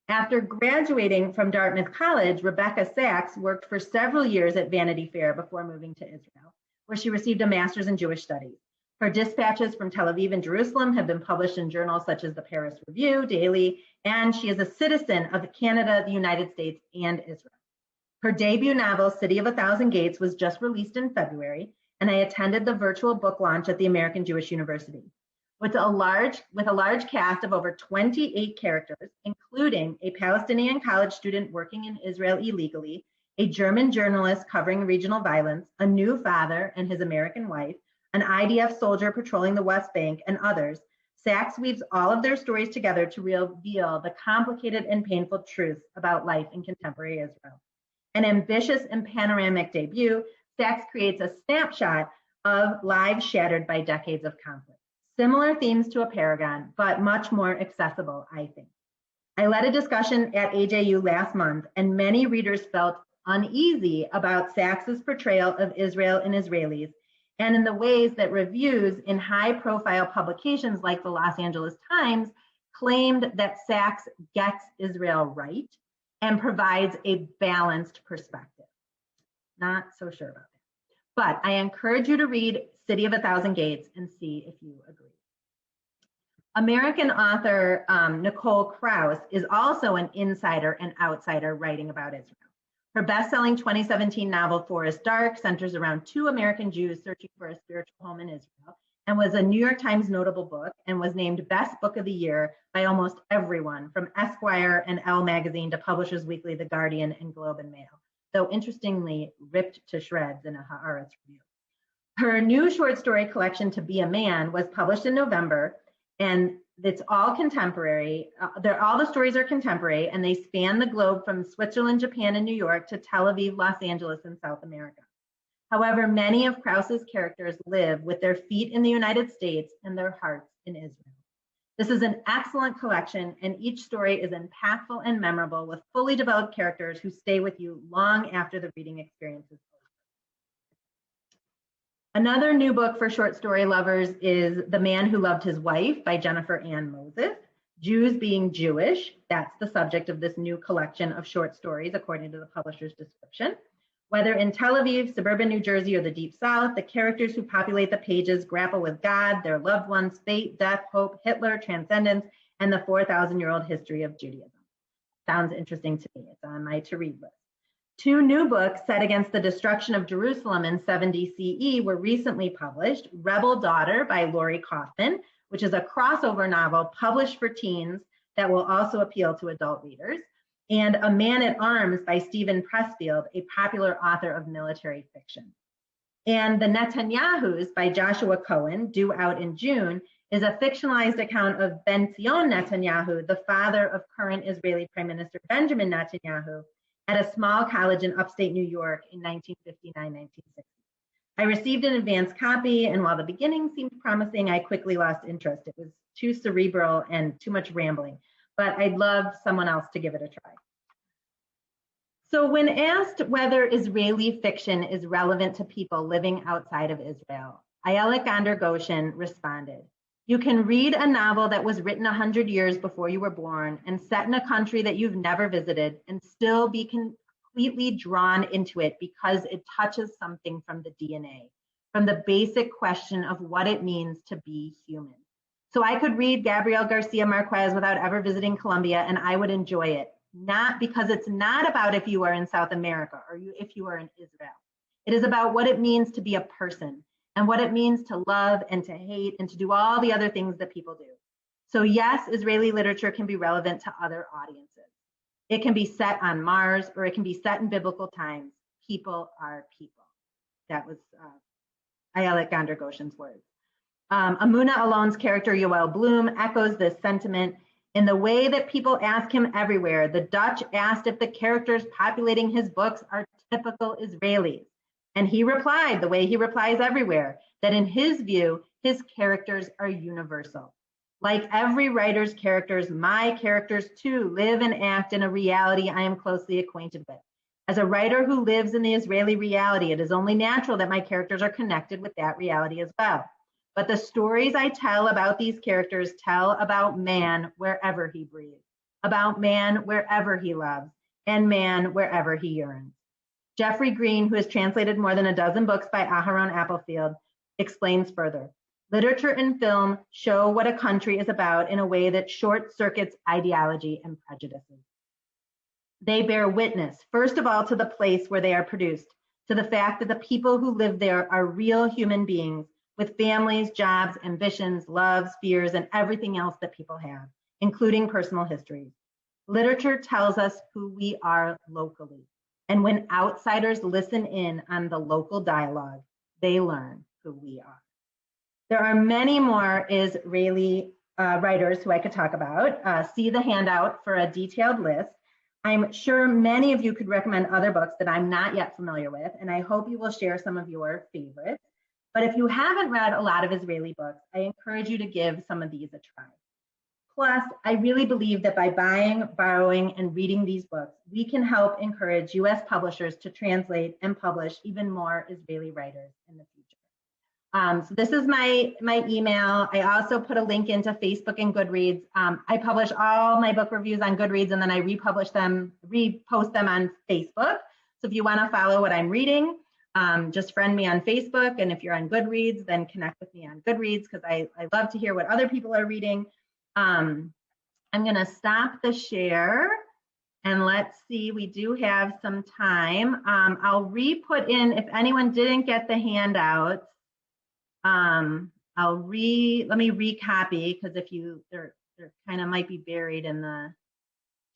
After graduating from Dartmouth College, Rebecca Sachs worked for several years at Vanity Fair before moving to Israel, where she received a master's in Jewish studies. Her dispatches from Tel Aviv and Jerusalem have been published in journals such as the Paris Review, Daily, and she is a citizen of Canada, the United States, and Israel. Her debut novel, City of a Thousand Gates, was just released in February, and I attended the virtual book launch at the American Jewish University. With a large cast of over 28 characters, including a Palestinian college student working in Israel illegally, a German journalist covering regional violence, a new father and his American wife, an IDF soldier patrolling the West Bank, and others, Sachs weaves all of their stories together to reveal the complicated and painful truths about life in contemporary Israel. An ambitious and panoramic debut, Sachs creates a snapshot of lives shattered by decades of conflict. Similar themes to a Paragon, but much more accessible, I think. I led a discussion at AJU last month, and many readers felt uneasy about Sachs's portrayal of Israel and Israelis, and in the ways that reviews in high-profile publications like the Los Angeles Times claimed that Sachs gets Israel right and provides a balanced perspective. Not so sure about that. But I encourage you to read City of a Thousand Gates and see if you agree. American author Nicole Krauss is also an insider and outsider writing about Israel. Her best-selling 2017 novel, Forest Dark, centers around two American Jews searching for a spiritual home in Israel and was a New York Times notable book and was named Best Book of the Year by almost everyone, from Esquire and Elle Magazine to Publishers Weekly, The Guardian, and Globe and Mail, though interestingly ripped to shreds in a Haaretz review. Her new short story collection, To Be a Man, was published in November, and it's all contemporary. All the stories are contemporary, and they span the globe from Switzerland, Japan, and New York to Tel Aviv, Los Angeles, and South America. However, many of Krauss's characters live with their feet in the United States and their hearts in Israel. This is an excellent collection, and each story is impactful and memorable with fully developed characters who stay with you long after the reading experience is over. Another new book for short story lovers is The Man Who Loved His Wife by Jennifer Ann Moses. Jews being Jewish, that's the subject of this new collection of short stories, according to the publisher's description. Whether in Tel Aviv, suburban New Jersey, or the Deep South, the characters who populate the pages grapple with God, their loved ones, fate, death, hope, Hitler, transcendence, and the 4,000-year-old history of Judaism. Sounds interesting to me. It's on my to-read list. Two new books set against the destruction of Jerusalem in 70 CE were recently published: Rebel Daughter by Lori Kaufman, which is a crossover novel published for teens that will also appeal to adult readers, and A Man at Arms by Stephen Pressfield, a popular author of military fiction. And The Netanyahus by Joshua Cohen, due out in June, is a fictionalized account of Ben-Zion Netanyahu, the father of current Israeli Prime Minister Benjamin Netanyahu, at a small college in upstate New York in 1959-1960. I received an advance copy, and while the beginning seemed promising, I quickly lost interest. It was too cerebral and too much rambling, but I'd love someone else to give it a try. So when asked whether Israeli fiction is relevant to people living outside of Israel, Ayelet Gander-Goshen responded, "You can read a novel that was written 100 years before you were born and set in a country that you've never visited and still be completely drawn into it because it touches something from the DNA, from the basic question of what it means to be human. So I could read Gabriel Garcia Marquez without ever visiting Colombia and I would enjoy it. not because it's not about if you are in South America or if you are in Israel. It is about what it means to be a person and what it means to love and to hate and to do all the other things that people do. So yes, Israeli literature can be relevant to other audiences. It can be set on Mars or it can be set in biblical times. People are people. That was Ayelet Goshen's words. Amuna Alon's character Yoel Bloom echoes this sentiment in the way that people ask him everywhere. The Dutch asked if the characters populating his books are typical Israelis. And he replied, the way he replies everywhere, that in his view, his characters are universal. Like every writer's characters, my characters too live and act in a reality I am closely acquainted with. As a writer who lives in the Israeli reality, it is only natural that my characters are connected with that reality as well. But the stories I tell about these characters tell about man wherever he breathes, about man wherever he loves, and man wherever he yearns. Jeffrey Green, who has translated more than a dozen books by Aharon Applefield, explains further. Literature and film show what a country is about in a way that short circuits ideology and prejudices. They bear witness, first of all, to the place where they are produced, to the fact that the people who live there are real human beings with families, jobs, ambitions, loves, fears, and everything else that people have, including personal histories. Literature tells us who we are locally. And when outsiders listen in on the local dialogue, they learn who we are. There are many more Israeli writers who I could talk about. See the handout for a detailed list. I'm sure many of you could recommend other books that I'm not yet familiar with, and I hope you will share some of your favorites. But if you haven't read a lot of Israeli books, I encourage you to give some of these a try. Plus, I really believe that by buying, borrowing, and reading these books, we can help encourage US publishers to translate and publish even more Israeli writers in the future. So this is my email. I also put a link into Facebook and Goodreads. I publish all my book reviews on Goodreads and then I repost them on Facebook. So if you want to follow what I'm reading, just friend me on Facebook. And if you're on Goodreads, then connect with me on Goodreads because I love to hear what other people are reading. I'm going to stop the share and let's see, we do have some time. I'll re-put in, if anyone didn't get the handouts, let me recopy because they're kind of might be buried in the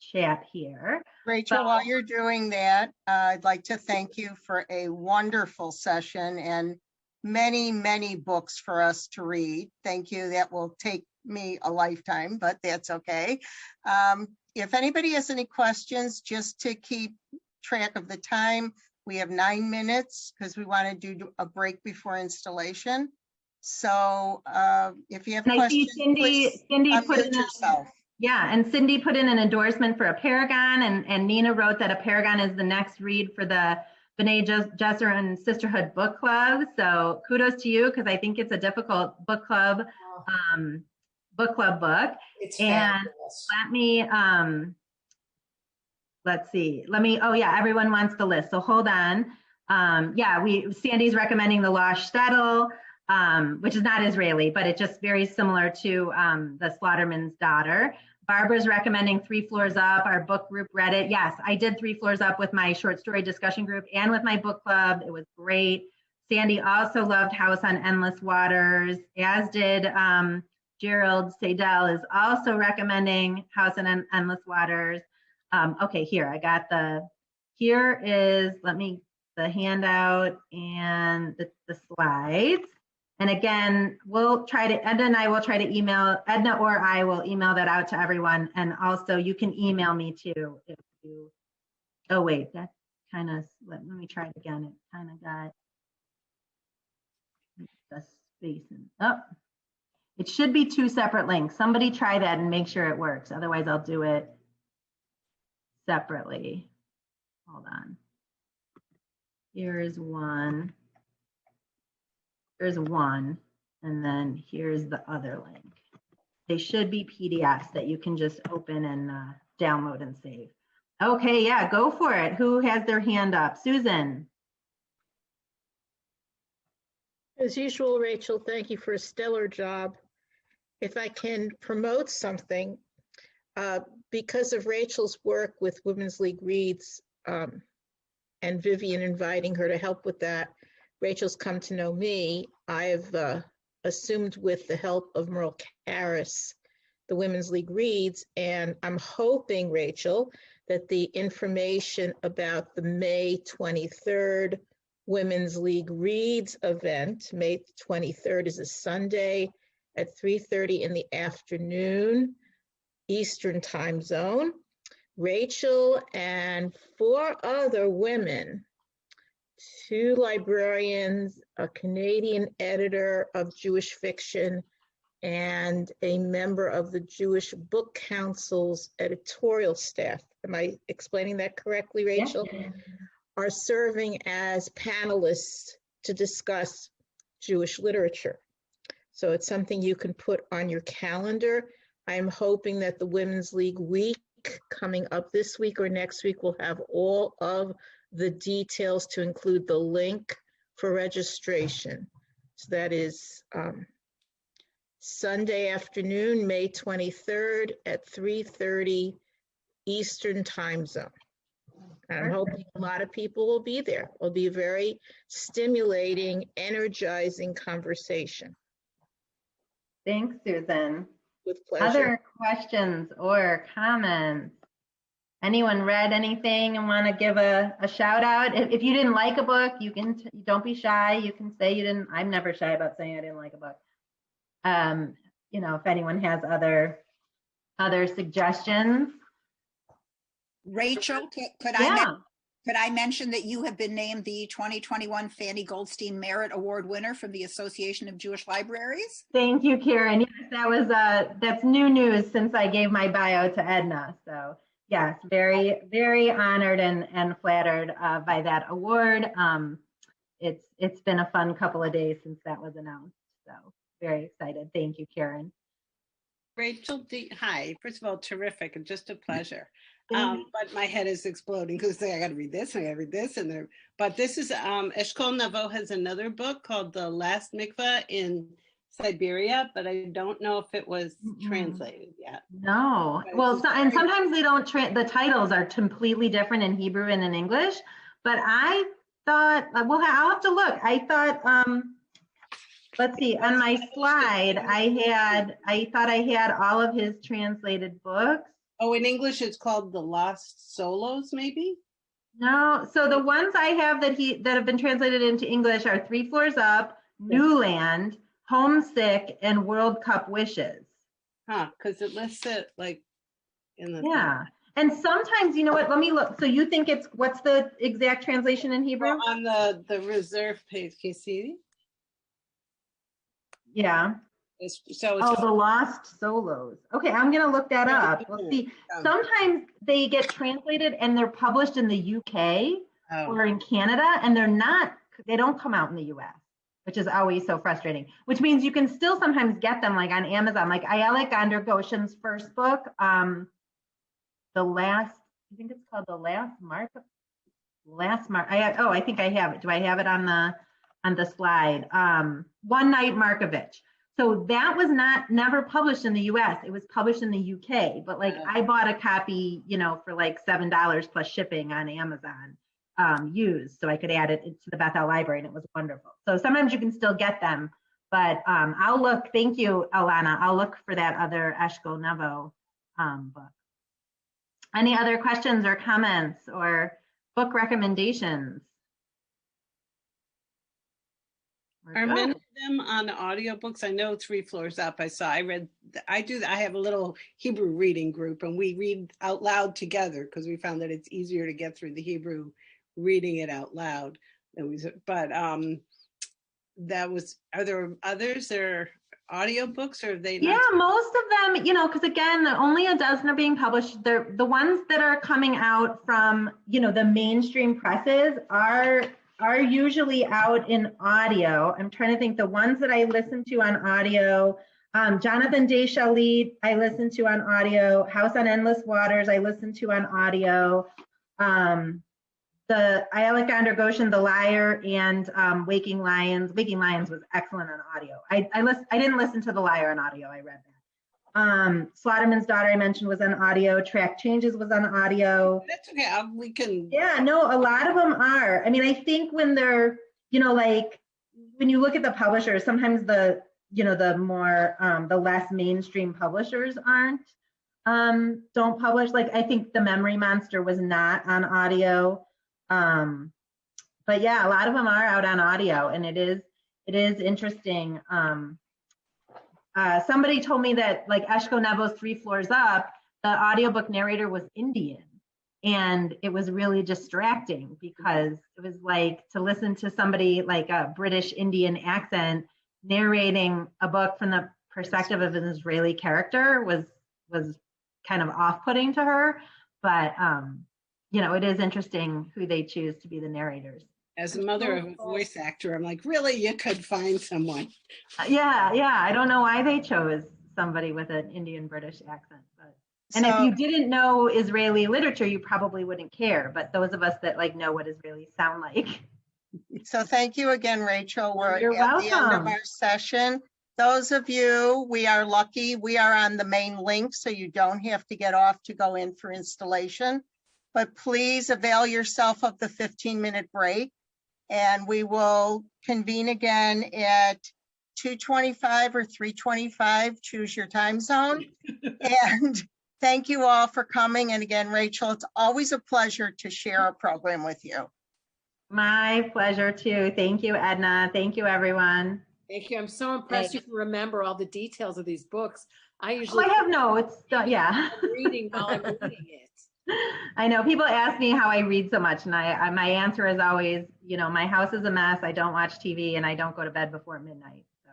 chat here. Rachel, while you're doing that, I'd like to thank you for a wonderful session and many, many books for us to read. Thank you. That will take me a lifetime, but that's okay. If anybody has any questions, just to keep track of the time, we have 9 minutes because we want to do a break before installation. So if you have questions, please unmute yourself. Yeah, and Cindy put in an endorsement for a Paragon, and Nina wrote that a Paragon is the next read for the B'nai Jeshurun Sisterhood Book Club. So kudos to you, because I think it's a difficult book club book. It's and fabulous. Oh yeah, everyone wants the list, so hold on. Sandy's recommending the Losh Shtetl, which is not Israeli, but it's just very similar to the Slaughtermans Daughter. Barbara's recommending 3 Floors Up. Our book group read it. Yes, I did 3 Floors Up with my short story discussion group and with my book club. It was great. Sandy also loved House on Endless Waters, as did Gerald Seidel is also recommending House on Endless Waters. Okay, here I got here is, the handout and the slides. And again, Edna and I will try to email, Edna or I will email that out to everyone. And also you can email me too if you, oh wait, that kind of, let me try it again. It kind of got the space in, it should be 2 separate links. Somebody try that and make sure it works. Otherwise I'll do it separately. Hold on. Here's one. There's one, and then here's the other link. They should be PDFs that you can just open and download and save. Okay, yeah, go for it. Who has their hand up? Susan. As usual, Rachel, thank you for a stellar job. If I can promote something, because of Rachel's work with Women's League Reads, and Vivian inviting her to help with that, Rachel's come to know me. I've assumed with the help of Merle Karras, the Women's League Reads, and I'm hoping, Rachel, that the information about the May 23rd Women's League Reads event, May 23rd is a Sunday at 3:30 in the afternoon, Eastern Time Zone. Rachel and 4 other women, 2 librarians, a Canadian editor of Jewish fiction, and a member of the Jewish Book Council's editorial staff. Am I explaining that correctly, Rachel? Yeah. Are serving as panelists to discuss Jewish literature. So it's something you can put on your calendar. I'm hoping that the Women's League Week coming up this week or next week will have all of the details to include the link for registration. So that is Sunday afternoon, May 23rd at 3:30 Eastern Time Zone. I'm hoping a lot of people will be there. It'll be a very stimulating, energizing conversation. Thanks, Susan. With pleasure. Other questions or comments? Anyone read anything and want to give a shout out? If you didn't like a book, you can, don't be shy. You can say you didn't. I'm never shy about saying I didn't like a book. You know, if anyone has other suggestions. Rachel, could I mention that you have been named the 2021 Fanny Goldstein Merit Award winner from the Association of Jewish Libraries? Thank you, Karen. Yes, that was that's new news since I gave my bio to Edna. So yes, very, very honored and flattered by that award. It's been a fun couple of days since that was announced. So very excited. Thank you, Karen. Rachel, hi. First of all, terrific and just a pleasure. But my head is exploding because I got to read this and I got to read this and there. But this is Eshkol Navo has another book called The Last Mikveh in Siberia, but I don't know if it was translated yet. No. Well, and sometimes they don't. The titles are completely different in Hebrew and in English. But I thought, well, I'll have to look. I thought. Let's see, on my slide, I thought I had all of his translated books. Oh, in English, it's called The Lost Solos, maybe? No, so the ones I have that have been translated into English are 3 Floors Up, New Land, Homesick, and World Cup Wishes. Huh, because it lists it like in the Yeah. And sometimes, you know what, let me look. So you think what's the exact translation in Hebrew? Well, on the reserve page, can you see? Yeah. So the Lost Solos. Okay, I'm gonna look that up. Let's see. Sometimes they get translated and they're published in the UK or in Canada, and they don't come out in the US, which is always so frustrating. Which means you can still sometimes get them like on Amazon. Like Ayala Gonder Goshen's first book, I think it's called The Last Mark. I think I have it. Do I have it on the slide? One Night Markovitch. So that was never published in the US. It was published in the UK, but like I bought a copy, you know, for like $7 plus shipping on Amazon, used, so I could add it to the Bethel Library, and it was wonderful. So sometimes you can still get them, but I'll look. Thank you, Alana. I'll look for that other Eshkol Navo book. Any other questions or comments or book recommendations? Are many of them on audiobooks? I know 3 Floors Up. I have a little Hebrew reading group, and we read out loud together because we found that it's easier to get through the Hebrew reading it out loud. But are there others that are audiobooks, or are they not? Yeah, most of them, you know, because again, only a dozen are being published. They're the ones that are coming out from, you know, the mainstream presses are usually out in audio. I'm trying to think, the ones that I listen to on audio, Jonathan Deschalit, I listen to on audio, House on Endless Waters, I listen to on audio, the Ayala Gonder Goshen, The Liar, and Waking Lions. Waking Lions was excellent on audio. I didn't listen to The Liar on audio, I read Slaughtermans Daughter I mentioned was on audio. Track Changes was on audio. That's okay. We can. Yeah, no, a lot of them are. I mean, I think when they're, like when you look at the publishers, sometimes the more, the less mainstream publishers don't publish. Like I think The Memory Monster was not on audio. But yeah, a lot of them are out on audio, and it is interesting. Somebody told me that like Eshko Nevo's Three Floors Up, the audiobook narrator was Indian. And it was really distracting because it was like to listen to somebody like a British Indian accent narrating a book from the perspective of an Israeli character was kind of off-putting to her. But, it is interesting who they choose to be the narrators. As a mother of a voice actor, I'm like, really, you could find someone. Yeah. I don't know why they chose somebody with an Indian British accent, but. And if you didn't know Israeli literature, you probably wouldn't care. But those of us that like know what Israelis sound like. So thank you again, Rachel. We're You're at the end of welcome. our session. Those of you, we are lucky. We are on the main link, so you don't have to get off to go in for installation. But please avail yourself of the 15-minute break. And we will convene again at 2:25 or 3:25. Choose your time zone. And thank you all for coming. And again, Rachel, it's always a pleasure to share our program with you. My pleasure too. Thank you, Edna. Thank you, everyone. Thank you. I'm so impressed you can remember all the details of these books. I Oh, usually I have notes. Yeah. reading while I'm reading it. I know people ask me how I read so much, and I my answer is always, my house is a mess. I don't watch TV, and I don't go to bed before midnight. So,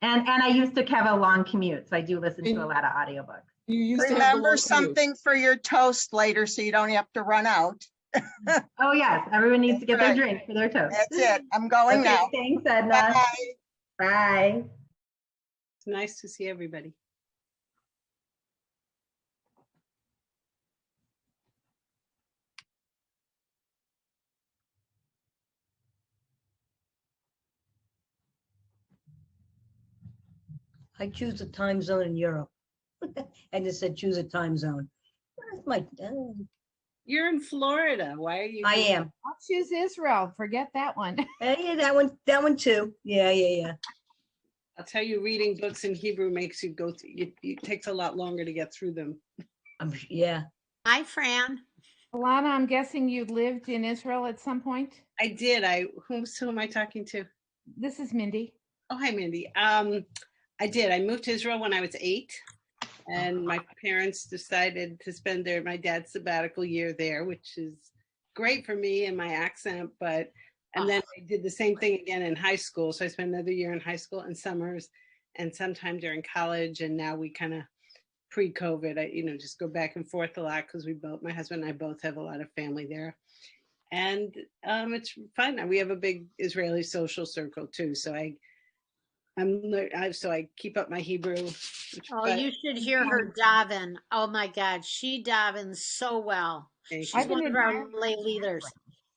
and I used to have a long commute, so I do listen to a lot of audiobooks. You used to have the Remember long something for your toast later so you don't have to run out. Oh yes, everyone needs to get their Right. drink for their toast. That's it. I'm going Okay, now. thanks, Edna. Bye. Bye. It's nice to see everybody. I choose a time zone in Europe. And it said choose a time zone. That's my, You're in Florida. Why are you? I am. I'll choose Israel. Forget that one. Hey, that one too. Yeah. I'll tell you, reading books in Hebrew makes you go through. It takes a lot longer to get through them. Yeah. Hi, Fran. Alana, I'm guessing you lived in Israel at some point. I did. Who am I talking to? This is Mindy. Oh, hi, Mindy. I did. I moved to Israel when I was 8, and my parents decided to spend my dad's sabbatical year there, which is great for me and my accent. And then I did the same thing again in high school. So I spent another year in high school and summers, and sometime during college. And now we kind of pre-COVID, I just go back and forth a lot because my husband and I both have a lot of family there. And it's fun. We have a big Israeli social circle too. So I keep up my Hebrew. Oh, you should hear her daven. Oh my God, she davens so well. She's one of our lay leaders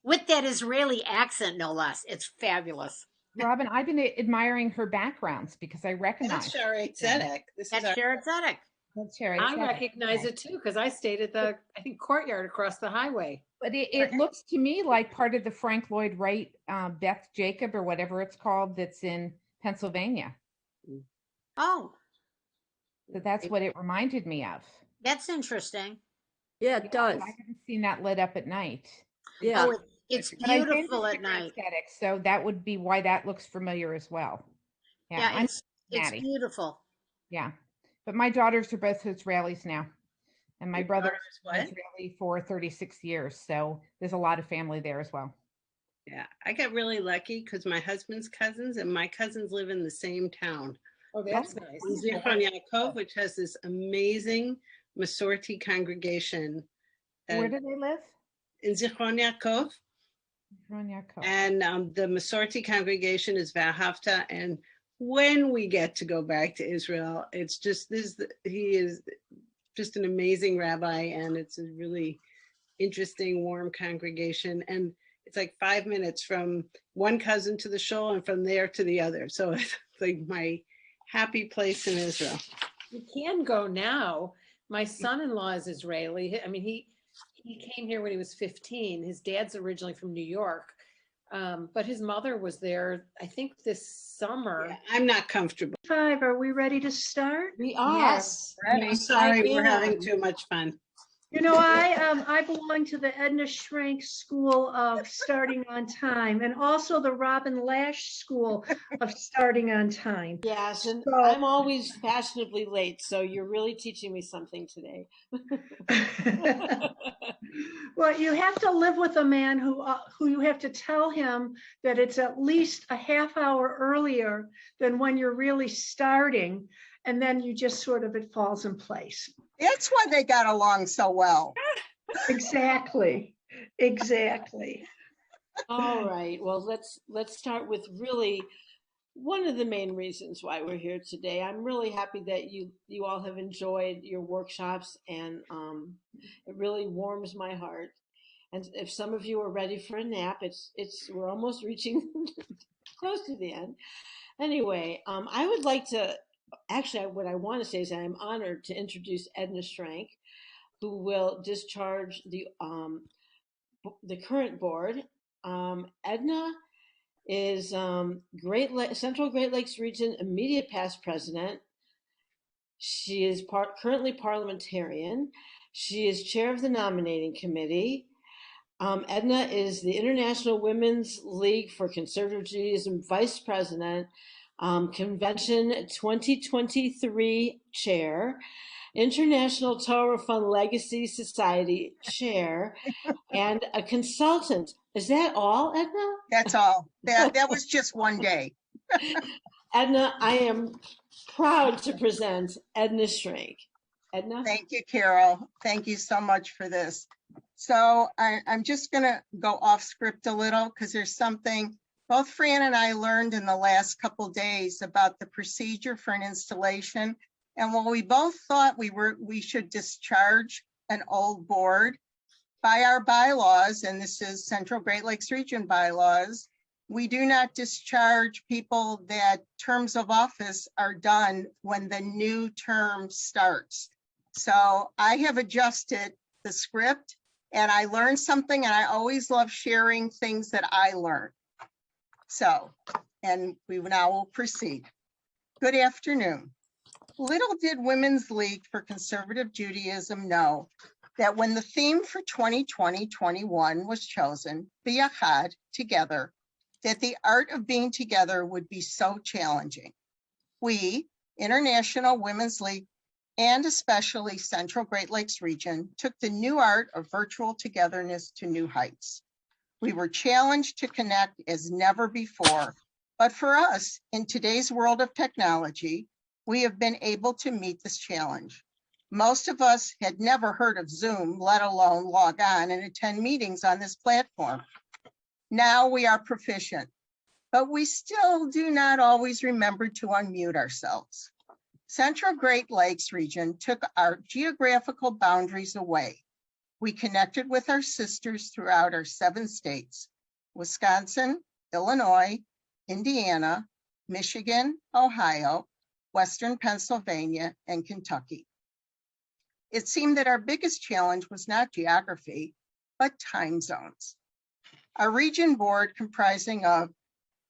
with that Israeli accent, no less. It's fabulous. Robin, I've been admiring her backgrounds because I recognize. That's Sharet Tzedek. That's Sharet Tzedek. That's Sharet I Tzedek. recognize it too because I stayed at the courtyard across the highway. But it looks to me like part of the Frank Lloyd Wright Beth Jacob or whatever it's called that's in Pennsylvania. Oh, So that's what it reminded me of. that's interesting. Yeah, it does. I haven't seen that lit up at night. Yeah. Oh, it's But I've been to beautiful at Sharet night. Tzedek, so that would be why that looks familiar as well. Yeah, I'm it's Maddie. beautiful. Yeah, but my daughters are both Israelis now, and my Your brother daughters was what? Israeli for 36 years. So there's a lot of family there as well. Yeah, I got really lucky because my husband's cousins and my cousins live in the same town. Oh, that's nice. In Zichron Yaakov, which has this amazing Masorti congregation. Where And do they live? in Zichron Yaakov, Yaakov. and the Masorti congregation is Vahavta. And when we get to go back to Israel, it's just he is just an amazing rabbi, and it's a really interesting, warm congregation. And it's like 5 minutes from one cousin to the shul and from there to the other. So it's like my happy place in Israel. You can go now. My son-in-law is Israeli. I mean, he came here when he was 15. His dad's originally from New York, but his mother was there, I think, this summer. Yeah, I'm not comfortable. 5, are we ready to start? We are. Yes. No, sorry, we're having too much fun. You know, I belong to the Edna Schrank School of Starting on Time, and also the Robin Lash School of Starting on Time. Yes, and So- I'm always fashionably late, so you're really teaching me something today. Well, you have to live with a man who you have to tell him that it's at least a half hour earlier than when you're really starting, and then you just sort of, it falls in place. That's why they got along so well. Exactly. All right. Well, let's start with really one of the main reasons why we're here today. I'm really happy that you all have enjoyed your workshops, and it really warms my heart. And if some of you are ready for a nap, we're almost reaching close to the end. Anyway, I would like to actually, what I want to say is I'm honored to introduce Edna Schrank, who will discharge the current board. Edna is Central Great Lakes Region immediate past president. She is currently parliamentarian. She is chair of the nominating committee. Edna is the International Women's League for Conservative Judaism vice president, Convention 2023 chair, International Torah Fund Legacy Society chair, and a consultant. Is that all, Edna? That's all. That was just one day. Edna, I am proud to present Edna Schrank. Edna? Thank you, Carol. Thank you so much for this. So I'm just going to go off script a little because there's something both Fran and I learned in the last couple days about the procedure for an installation. And while we both thought we should discharge an old board, by our bylaws, and this is Central Great Lakes Region bylaws, we do not discharge people that terms of office are done when the new term starts. So I have adjusted the script, and I learned something, and I always love sharing things that I learned. So, and we now will proceed. Good afternoon. Little did Women's League for Conservative Judaism know that when the theme for 2020-21 was chosen, Biyachad, together, that the art of being together would be so challenging. We, International Women's League, and especially Central Great Lakes Region, took the new art of virtual togetherness to new heights. We were challenged to connect as never before, but for us, in today's world of technology, we have been able to meet this challenge. Most of us had never heard of Zoom, let alone log on and attend meetings on this platform. Now we are proficient, but we still do not always remember to unmute ourselves. Central Great Lakes Region took our geographical boundaries away. We connected with our sisters throughout our 7 states, Wisconsin, Illinois, Indiana, Michigan, Ohio, Western Pennsylvania, and Kentucky. It seemed that our biggest challenge was not geography, but time zones. Our region board, comprising of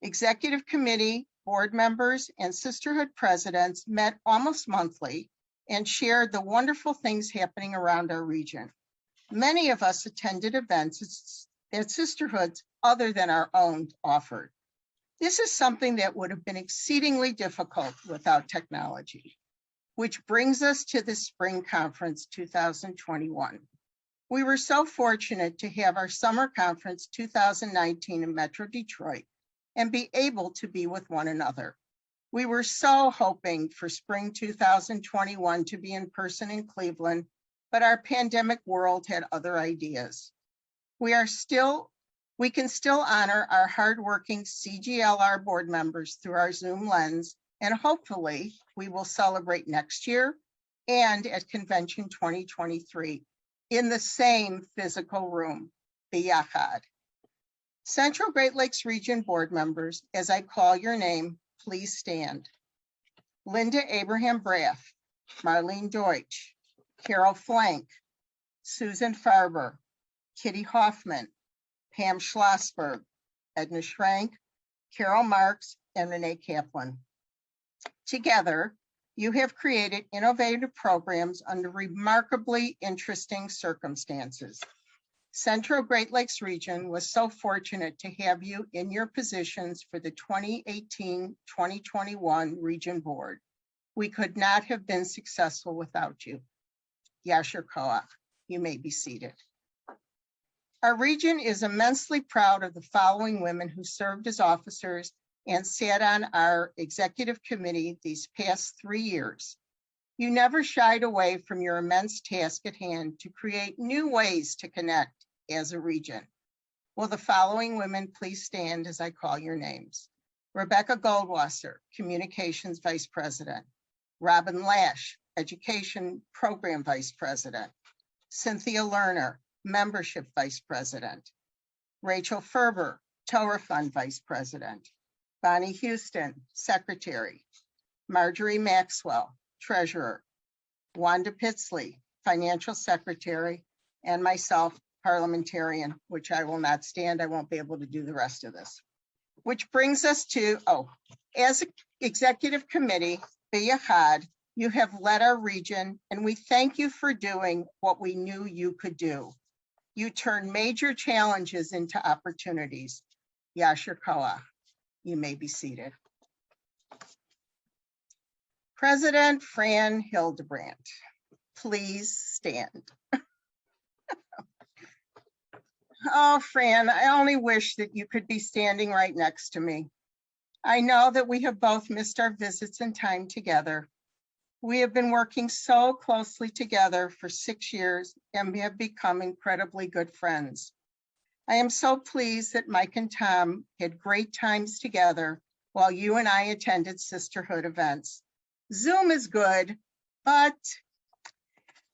executive committee, board members, and sisterhood presidents, met almost monthly and shared the wonderful things happening around our region. Many of us attended events that sisterhoods other than our own offered. This is something that would have been exceedingly difficult without technology, which brings us to the Spring Conference 2021. We were so fortunate to have our Summer Conference 2019 in Metro Detroit and be able to be with one another. We were so hoping for Spring 2021 to be in person in Cleveland, but our pandemic world had other ideas. We can still honor our hardworking CGLR board members through our Zoom lens, and hopefully we will celebrate next year and at Convention 2023 in the same physical room, Biyachad. Central Great Lakes Region board members, as I call your name, please stand. Linda Abraham Braff, Marlene Deutsch, Carol Flank, Susan Farber, Kitty Hoffman, Pam Schlossberg, Edna Schrank, Carol Marks, and Renee Kaplan. Together, you have created innovative programs under remarkably interesting circumstances. Central Great Lakes Region was so fortunate to have you in your positions for the 2018-2021 Region Board. We could not have been successful without you. Yasher Koach, you may be seated. Our region is immensely proud of the following women who served as officers and sat on our executive committee these past 3 years. You never shied away from your immense task at hand to create new ways to connect as a region. Will the following women please stand as I call your names? Rebecca Goldwasser, Communications Vice President. Robin Lash, Education Program Vice President. Cynthia Lerner, Membership Vice President. Rachel Ferber, Torah Fund Vice President. Bonnie Houston, Secretary. Marjorie Maxwell, Treasurer. Wanda Pitsley, Financial Secretary, and myself, Parliamentarian, which I will not stand. I won't be able to do the rest of this. Which brings us to, as Executive Committee, B'Yachad, you have led our region, and we thank you for doing what we knew you could do. You turned major challenges into opportunities. Yasher Koach, you may be seated. President Fran Hildebrandt, please stand. Oh, Fran, I only wish that you could be standing right next to me. I know that we have both missed our visits and time together. We have been working so closely together for 6 years and we have become incredibly good friends. I am so pleased that Mike and Tom had great times together while you and I attended sisterhood events. Zoom is good, but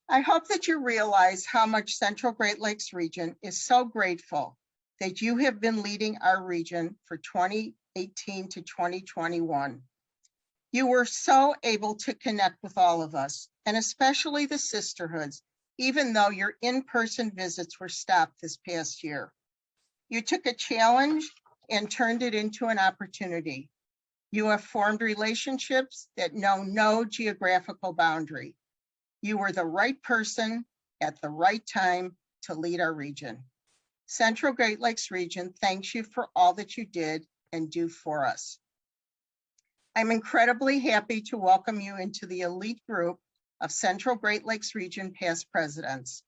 I hope that you realize how much Central Great Lakes Region is so grateful that you have been leading our region for 2018 to 2021. You were so able to connect with all of us, and especially the sisterhoods, even though your in-person visits were stopped this past year. You took a challenge and turned it into an opportunity. You have formed relationships that know no geographical boundary. You were the right person at the right time to lead our region. Central Great Lakes Region thanks you for all that you did and do for us. I'm incredibly happy to welcome you into the elite group of Central Great Lakes Region past presidents.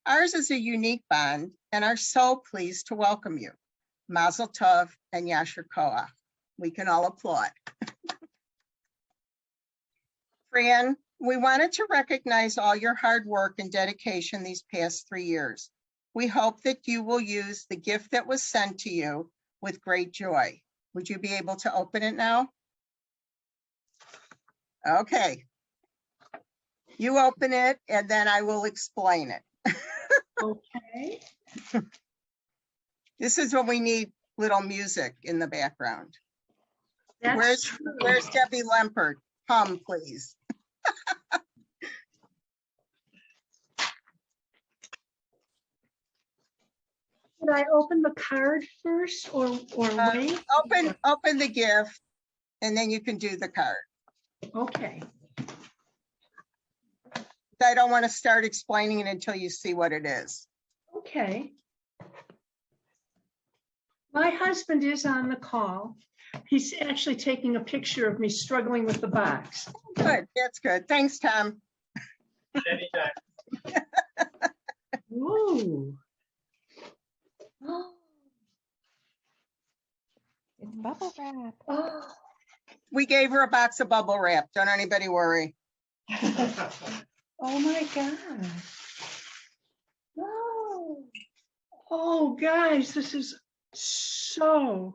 Ours is a unique bond and are so pleased to welcome you. Mazel Tov and Yasher Koach. We can all applaud. Fran, we wanted to recognize all your hard work and dedication these past 3 years. We hope that you will use the gift that was sent to you with great joy. Would you be able to open it now? Okay. You open it and then I will explain it. Okay. This is when we need little music in the background. That's Where's Debbie Lempert? Hum, please. Should I open the card first or wait? Open the gift and then you can do the card. Okay. I don't want to start explaining it until you see what it is. Okay. My husband is on the call. He's actually taking a picture of me struggling with the box. Good, that's good. Thanks, Tom. Anytime. Ooh. It's bubble wrap. Oh. We gave her a box of bubble wrap. Don't anybody worry. Oh my God. Oh. Oh, guys, this is so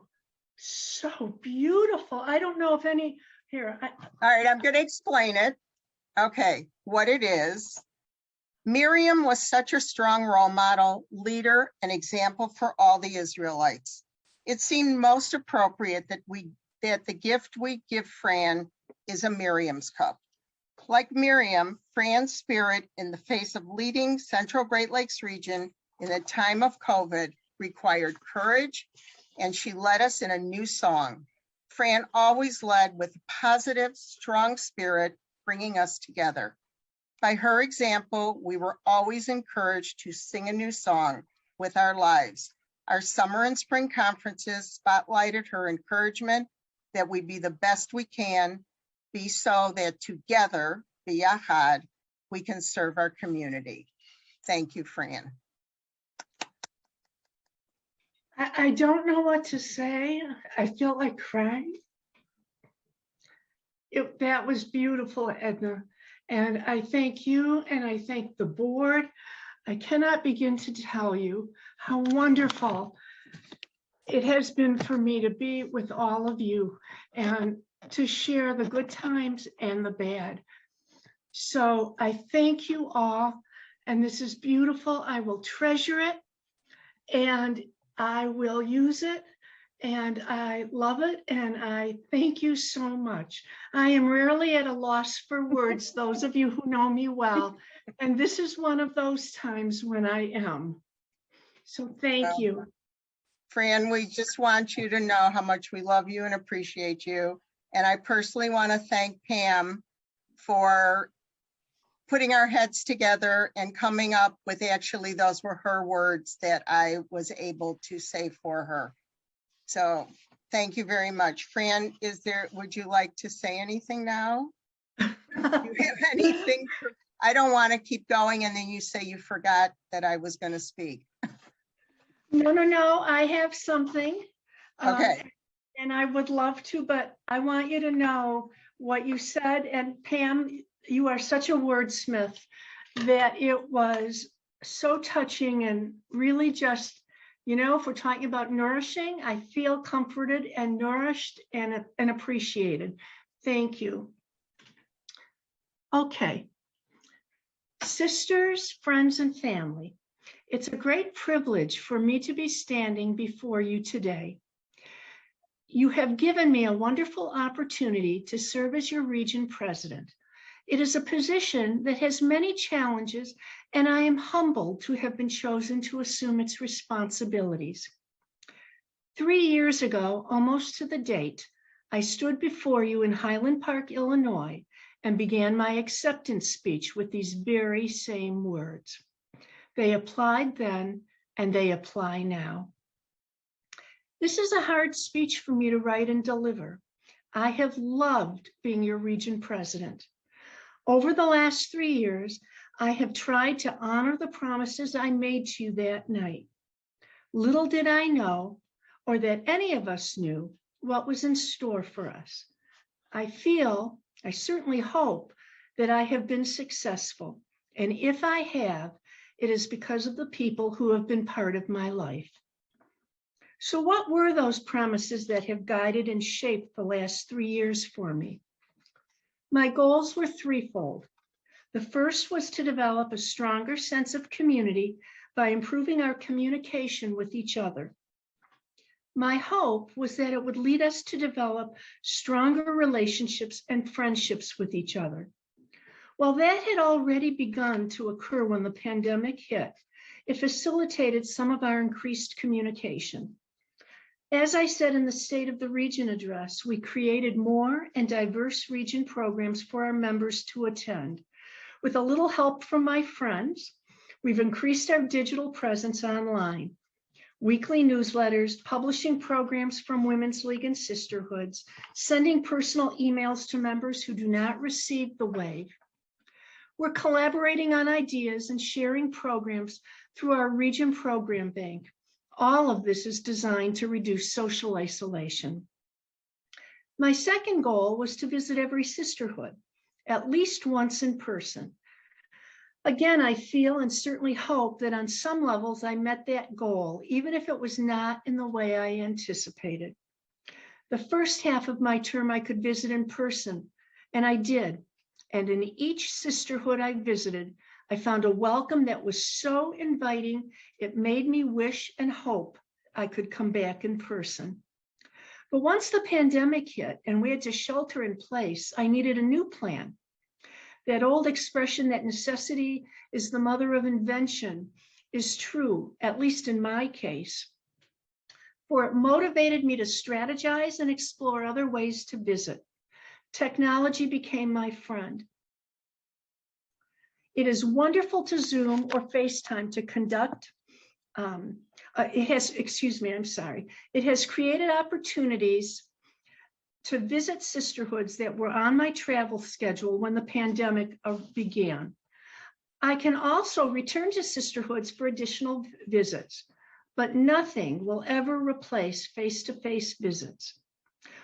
beautiful. I don't know if any here. All right, I'm going to explain it. Okay, what it is. Miriam was such a strong role model, leader, and example for all the Israelites. It seemed most appropriate that the gift we give Fran is a Miriam's cup. Like Miriam, Fran's spirit in the face of leading Central Great Lakes region in the time of COVID required courage, and she led us in a new song. Fran always led with a positive, strong spirit, bringing us together. By her example, we were always encouraged to sing a new song with our lives. Our summer and spring conferences spotlighted her encouragement that we be the best we can be, so that together, biyahad, we can serve our community. Thank you, Fran. I don't know what to say. I feel like crying. That was beautiful, Edna. And I thank you and I thank the board. I cannot begin to tell you how wonderful it has been for me to be with all of you and to share the good times and the bad. So I thank you all, and this is beautiful. I will treasure it and I will use it, and I love it, and I thank you so much. I am rarely at a loss for words, those of you who know me well, and this is one of those times when I am. So thank you. Fran, we just want you to know how much we love you and appreciate you. And I personally want to thank Pam for putting our heads together and coming up with, actually, those were her words that I was able to say for her. So thank you very much. Fran, would you like to say anything now? Do you have anything? I don't want to keep going and then you say you forgot that I was going to speak. No, I have something. Okay. And I would love to, but I want you to know what you said. And Pam, you are such a wordsmith that it was so touching and really just, you know, if we're talking about nourishing, I feel comforted and nourished and appreciated. Thank you. Okay. Sisters, friends, and family, it's a great privilege for me to be standing before you today. You have given me a wonderful opportunity to serve as your region president. It is a position that has many challenges, and I am humbled to have been chosen to assume its responsibilities. 3 years ago, almost to the date, I stood before you in Highland Park, Illinois, and began my acceptance speech with these very same words. They applied then, and they apply now. This is a hard speech for me to write and deliver. I have loved being your region president. Over the last 3 years, I have tried to honor the promises I made to you that night. Little did I know, or that any of us knew, what was in store for us. I certainly hope that I have been successful. And if I have, it is because of the people who have been part of my life. So what were those promises that have guided and shaped the last 3 years for me? My goals were threefold. The first was to develop a stronger sense of community by improving our communication with each other. My hope was that it would lead us to develop stronger relationships and friendships with each other. While that had already begun to occur when the pandemic hit, it facilitated some of our increased communication. As I said in the State of the Region address, we created more and diverse region programs for our members to attend. With a little help from my friends, we've increased our digital presence online. Weekly newsletters, publishing programs from Women's League and Sisterhoods, sending personal emails to members who do not receive the wave. We're collaborating on ideas and sharing programs through our Region Program Bank. All of this is designed to reduce social isolation. My second goal was to visit every sisterhood, at least once in person. Again, I feel and certainly hope that on some levels I met that goal, even if it was not in the way I anticipated. The first half of my term I could visit in person, and I did. And in each sisterhood I visited, I found a welcome that was so inviting, it made me wish and hope I could come back in person. But once the pandemic hit and we had to shelter in place, I needed a new plan. That old expression that necessity is the mother of invention is true, at least in my case, for it motivated me to strategize and explore other ways to visit. Technology became my friend. It is wonderful to Zoom or FaceTime to conduct. It has created opportunities to visit sisterhoods that were on my travel schedule when the pandemic began. I can also return to sisterhoods for additional visits, but nothing will ever replace face-to-face visits.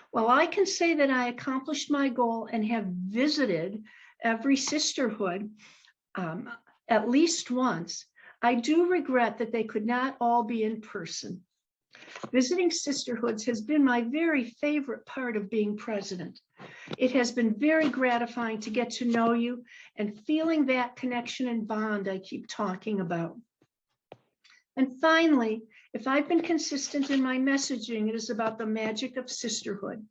While I can say that I accomplished my goal and have visited every sisterhood at least once, I do regret that they could not all be in person. Visiting sisterhoods has been my very favorite part of being president. It has been very gratifying to get to know you and feeling that connection and bond I keep talking about. And finally, if I've been consistent in my messaging, it is about the magic of sisterhood.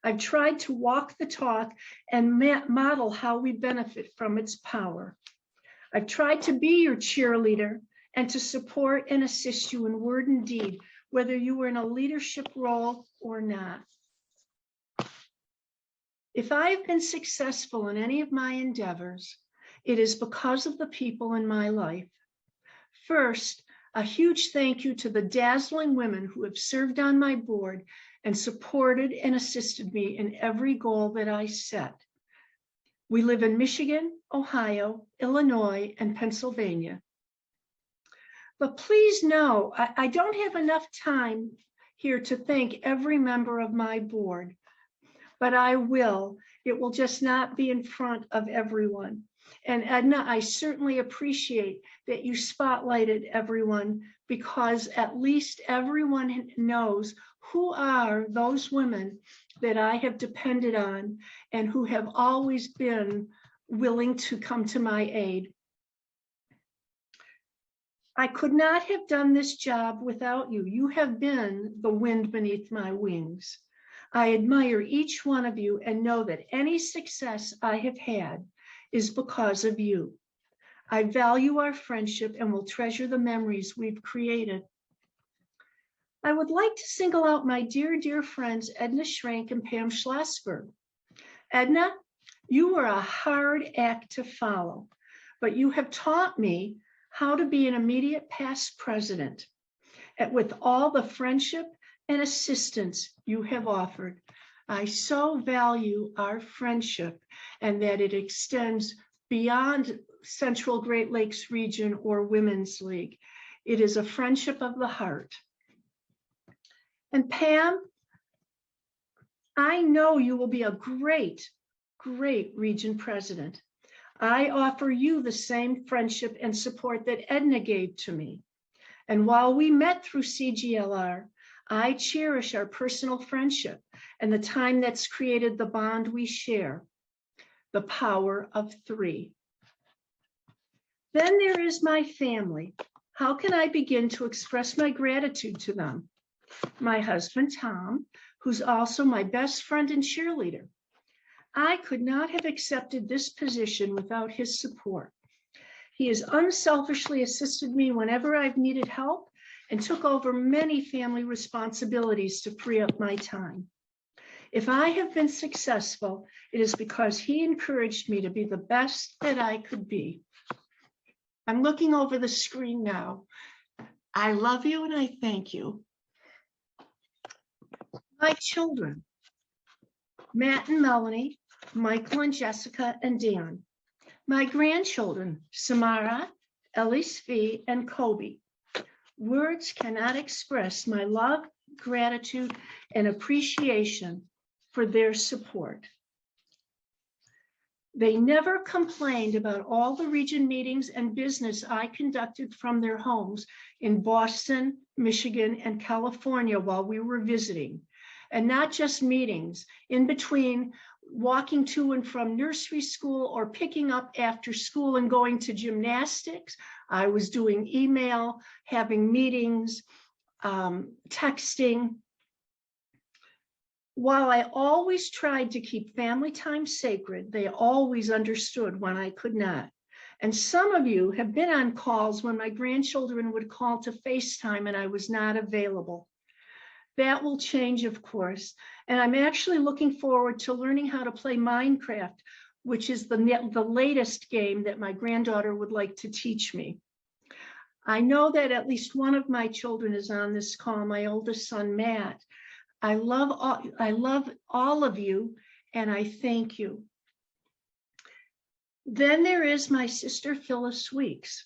I've tried to walk the talk and model how we benefit from its power. I've tried to be your cheerleader and to support and assist you in word and deed, whether you were in a leadership role or not. If I've been successful in any of my endeavors, it is because of the people in my life. First, a huge thank you to the dazzling women who have served on my board and supported and assisted me in every goal that I set. We live in Michigan, Ohio, Illinois, and Pennsylvania. But please know, I don't have enough time here to thank every member of my board, but I will. It will just not be in front of everyone. And Edna, I certainly appreciate that you spotlighted everyone, because at least everyone knows who are those women that I have depended on and who have always been willing to come to my aid. I could not have done this job without you. You have been the wind beneath my wings. I admire each one of you and know that any success I have had is because of you. I value our friendship and will treasure the memories we've created. I would like to single out my dear, dear friends, Edna Schrank and Pam Schlossberg. Edna, you were a hard act to follow, but you have taught me how to be an immediate past president, and with all the friendship and assistance you have offered. I so value our friendship and that it extends beyond Central Great Lakes Region or Women's League. It is a friendship of the heart. And Pam, I know you will be a great, great region president. I offer you the same friendship and support that Edna gave to me. And while we met through CGLR, I cherish our personal friendship and the time that's created the bond we share, the power of three. Then there is my family. How can I begin to express my gratitude to them? My husband, Tom, who's also my best friend and cheerleader. I could not have accepted this position without his support. He has unselfishly assisted me whenever I've needed help and took over many family responsibilities to free up my time. If I have been successful, it is because he encouraged me to be the best that I could be. I'm looking over the screen now. I love you and I thank you. My children, Matt and Melanie, Michael and Jessica and Dan. My grandchildren, Samara, Ellie Svi, and Kobe. Words cannot express my love, gratitude, and appreciation for their support. They never complained about all the region meetings and business I conducted from their homes in Boston, Michigan, and California while we were visiting. And not just meetings, in between walking to and from nursery school or picking up after school and going to gymnastics, I was doing email, having meetings, texting. While I always tried to keep family time sacred, they always understood when I could not. And some of you have been on calls when my grandchildren would call to FaceTime and I was not available. That will change, of course. And I'm actually looking forward to learning how to play Minecraft, which is the latest game that my granddaughter would like to teach me. I know that at least one of my children is on this call, my oldest son, Matt. I love all of you, and I thank you. Then there is my sister, Phyllis Weeks.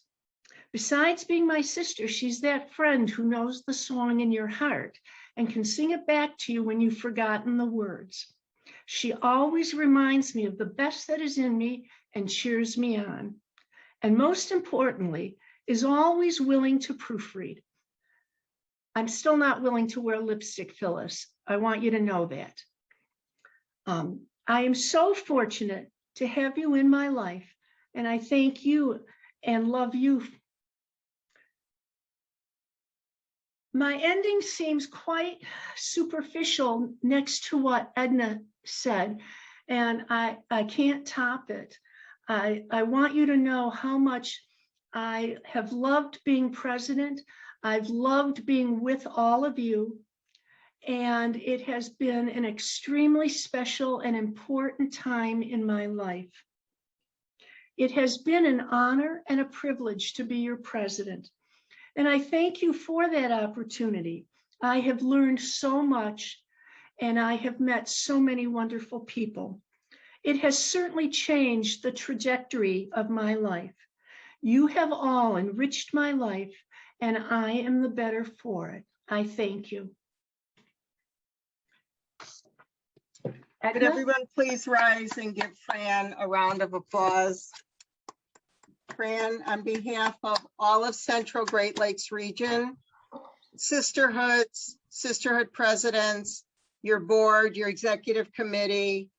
Besides being my sister, she's that friend who knows the song in your heart and can sing it back to you when you've forgotten the words. She always reminds me of the best that is in me and cheers me on. And most importantly, is always willing to proofread. I'm still not willing to wear lipstick, Phyllis. I want you to know that. I am so fortunate to have you in my life, and I thank you and love you. My ending seems quite superficial next to what Edna said, and I can't top it. I want you to know how much I have loved being president. I've loved being with all of you, and it has been an extremely special and important time in my life. It has been an honor and a privilege to be your president, and I thank you for that opportunity. I have learned so much, and I have met so many wonderful people. It has certainly changed the trajectory of my life. You have all enriched my life, and I am the better for it. I thank you. Could everyone please rise and give Fran a round of applause? Fran, on behalf of all of Central Great Lakes Region, sisterhoods, sisterhood presidents, your board, your executive committee,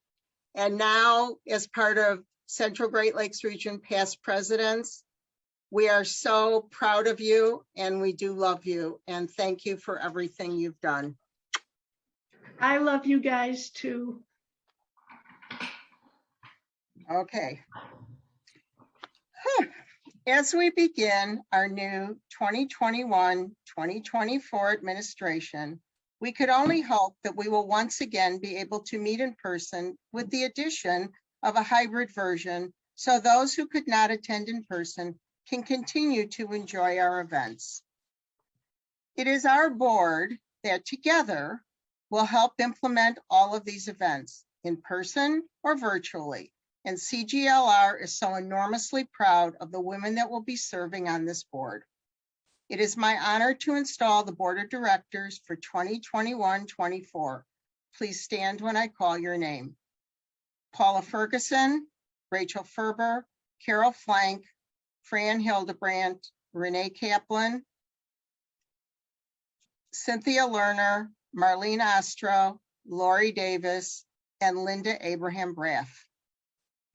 and now as part of Central Great Lakes Region past presidents, we are so proud of you and we do love you, and thank you for everything you've done. I love you guys too. Okay. As we begin our new 2021-2024 administration, we could only hope that we will once again be able to meet in person with the addition of a hybrid version, so those who could not attend in person can continue to enjoy our events. It is our board that together will help implement all of these events in person or virtually. And CGLR is so enormously proud of the women that will be serving on this board. It is my honor to install the board of directors for 2021-24. Please stand when I call your name. Paula Ferguson, Rachel Ferber, Carol Flank, Fran Hildebrandt, Renee Kaplan, Cynthia Lerner, Marlene Ostro, Lori Davis, and Linda Abraham Braff.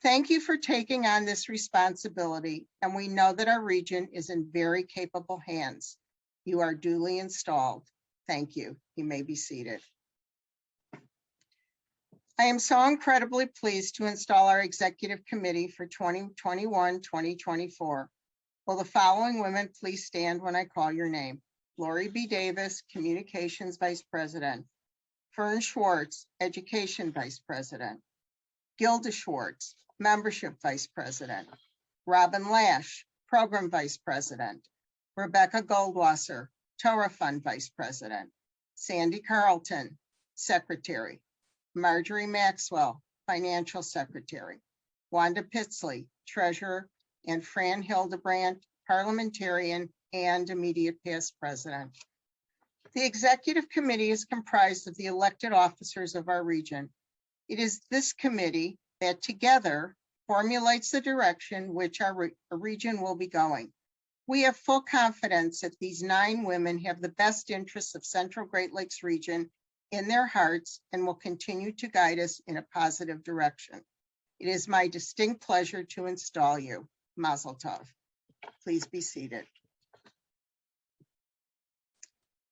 Thank you for taking on this responsibility, and we know that our region is in very capable hands. You are duly installed. Thank you. You may be seated. I am so incredibly pleased to install our executive committee for 2021-2024. Will the following women please stand when I call your name? Lori B. Davis, Communications Vice President. Fern Schwartz, Education Vice President. Gilda Schwartz, Membership Vice President. Robin Lash, Program Vice President. Rebecca Goldwasser, Torah Fund Vice President. Sandy Carlton, Secretary. Marjorie Maxwell, Financial Secretary. Wanda Pitsley, Treasurer, and Fran Hildebrandt, Parliamentarian and Immediate Past President. The Executive Committee is comprised of the elected officers of our region. It is this committee that together formulates the direction which our region will be going. We have full confidence that these 9 women have the best interests of Central Great Lakes region in their hearts and will continue to guide us in a positive direction. It is my distinct pleasure to install you. Mazel tov. Please be seated.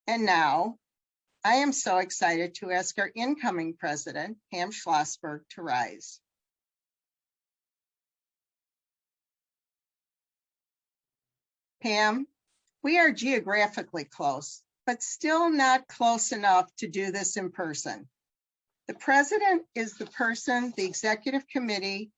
And now, I am so excited to ask our incoming president, Pam Schlossberg, to rise. Pam, we are geographically close, but still not close enough to do this in person. The president is the person the executive committee,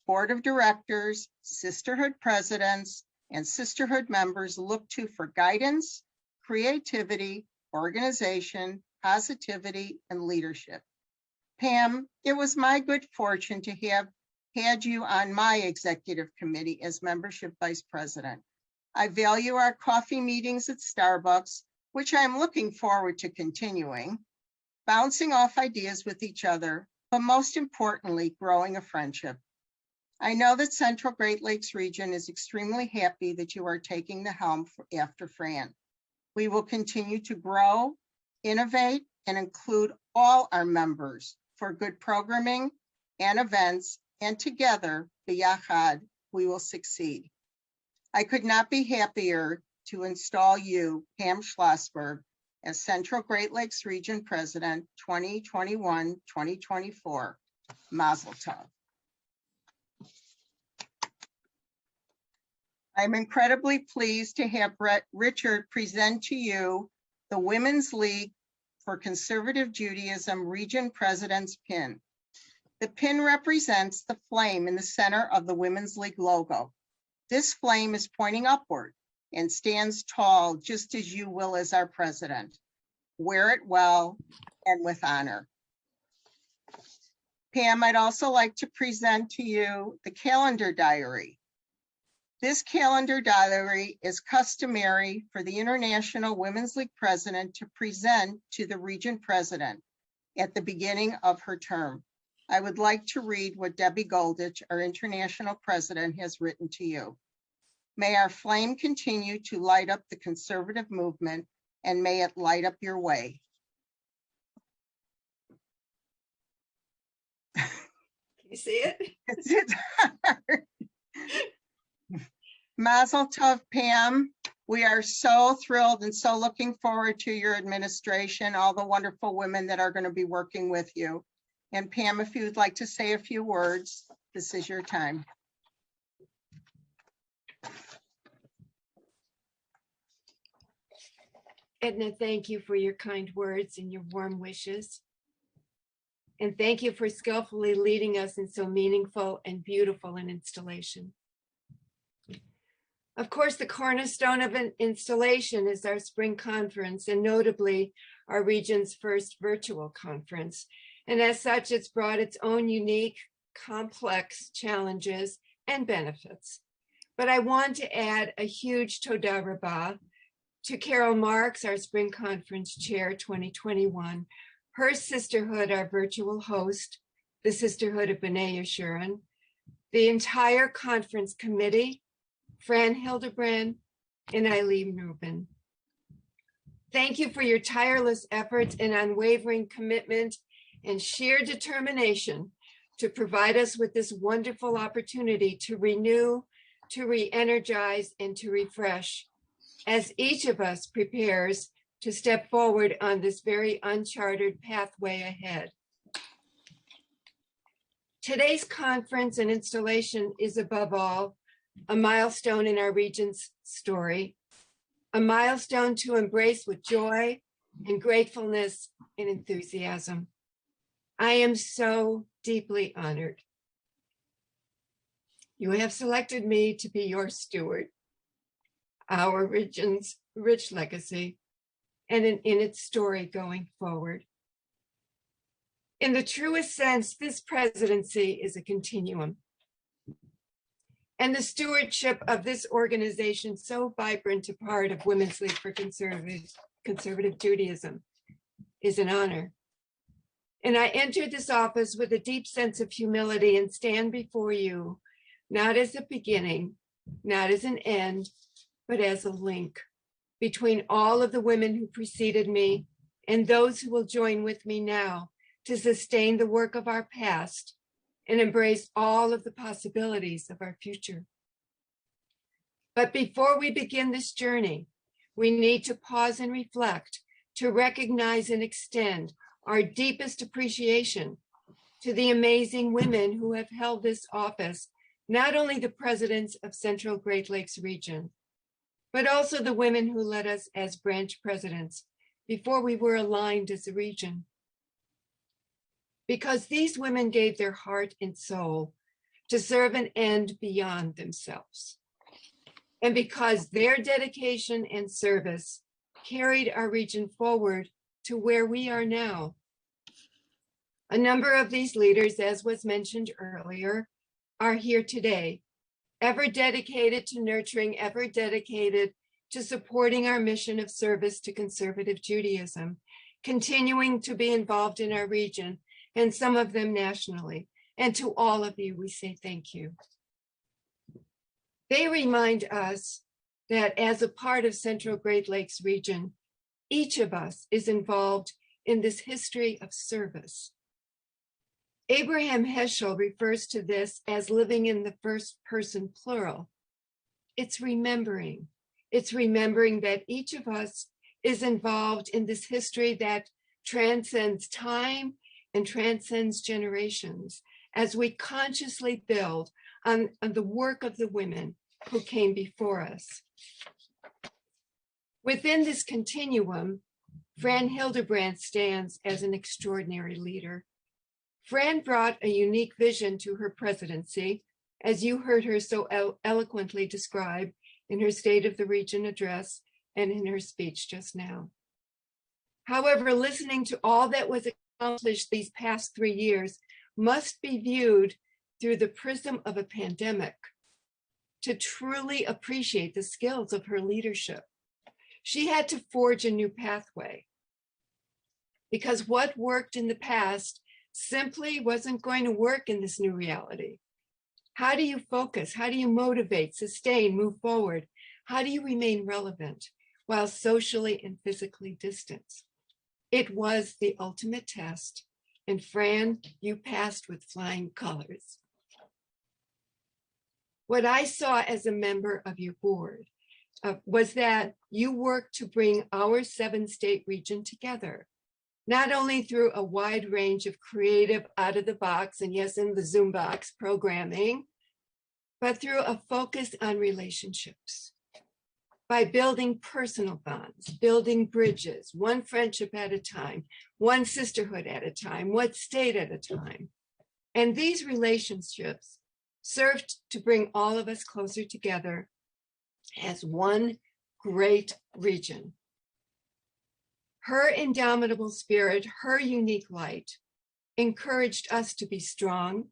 board of directors, sisterhood presidents, and sisterhood members look to for guidance, creativity, organization, positivity, and leadership. Pam, it was my good fortune to have had you on my executive committee as membership vice president. I value our coffee meetings at Starbucks, which I'm looking forward to continuing, bouncing off ideas with each other, but most importantly, growing a friendship. I know that Central Great Lakes region is extremely happy that you are taking the helm after Fran. We will continue to grow, innovate, and include all our members for good programming and events, and together, biyachad, we will succeed. I could not be happier to install you, Pam Schlossberg, as Central Great Lakes Region President 2021-2024. Mazel tov. I'm incredibly pleased to have Richard present to you the Women's League for Conservative Judaism Region President's pin. The pin represents the flame in the center of the Women's League logo. This flame is pointing upward and stands tall, just as you will as our president. Wear it well and with honor. Pam, I'd also like to present to you the calendar diary. This calendar diary is customary for the International Women's League president to present to the region president at the beginning of her term. I would like to read what Debbie Goldich, our international president, has written to you. May our flame continue to light up the conservative movement, and may it light up your way. Can you see it? It's hard. Mazel tov, Pam. We are so thrilled and so looking forward to your administration, all the wonderful women that are going to be working with you. And Pam, if you'd like to say a few words, this is your time. Edna, thank you for your kind words and your warm wishes. And thank you for skillfully leading us in so meaningful and beautiful an installation. Of course, the cornerstone of an installation is our spring conference, and notably our region's first virtual conference. And as such, it's brought its own unique, complex challenges and benefits. But I want to add a huge toda rabah to Carol Marks, our spring conference chair 2021, her sisterhood, our virtual host, the Sisterhood of B'nai Yeshurun, the entire conference committee, Fran Hildebrand, and Eileen Rubin. Thank you for your tireless efforts and unwavering commitment and sheer determination to provide us with this wonderful opportunity to renew, to re-energize, and to refresh as each of us prepares to step forward on this very uncharted pathway ahead. Today's conference and installation is above all a milestone in our region's story, a milestone to embrace with joy and gratefulness and enthusiasm. I am so deeply honored. You have selected me to be your steward, our region's rich legacy, and in its story going forward. In the truest sense, this presidency is a continuum. And the stewardship of this organization, so vibrant a part of Women's League for Conservative Judaism, is an honor. And I entered this office with a deep sense of humility and stand before you, not as a beginning, not as an end, but as a link between all of the women who preceded me and those who will join with me now to sustain the work of our past and embrace all of the possibilities of our future. But before we begin this journey, we need to pause and reflect to recognize and extend our deepest appreciation to the amazing women who have held this office, not only the presidents of Central Great Lakes region, but also the women who led us as branch presidents before we were aligned as a region. Because these women gave their heart and soul to serve an end beyond themselves. And because their dedication and service carried our region forward to where we are now. A number of these leaders, as was mentioned earlier, are here today, ever dedicated to nurturing, ever dedicated to supporting our mission of service to conservative Judaism, continuing to be involved in our region, and some of them nationally. And to all of you, we say thank you. They remind us that as a part of Central Great Lakes region, each of us is involved in this history of service. Abraham Heschel refers to this as living in the first person plural. It's remembering. It's remembering that each of us is involved in this history that transcends time and transcends generations as we consciously build on the work of the women who came before us. Within this continuum, Fran Hildebrand stands as an extraordinary leader. Fran brought a unique vision to her presidency, as you heard her so eloquently describe in her State of the Region address and in her speech just now. However, listening to all that was accomplished these past 3 years must be viewed through the prism of a pandemic to truly appreciate the skills of her leadership. She had to forge a new pathway because what worked in the past simply wasn't going to work in this new reality. How do you focus? How do you motivate, sustain, move forward? How do you remain relevant while socially and physically distanced? It was the ultimate test. And Fran, you passed with flying colors. What I saw as a member of your board was that you worked to bring our 7-state region together, not only through a wide range of creative out of the box and yes, in the Zoom box programming, but through a focus on relationships. By building personal bonds, building bridges, one friendship at a time, one sisterhood at a time, one state at a time. And these relationships served to bring all of us closer together as one great region. Her indomitable spirit, her unique light, encouraged us to be strong,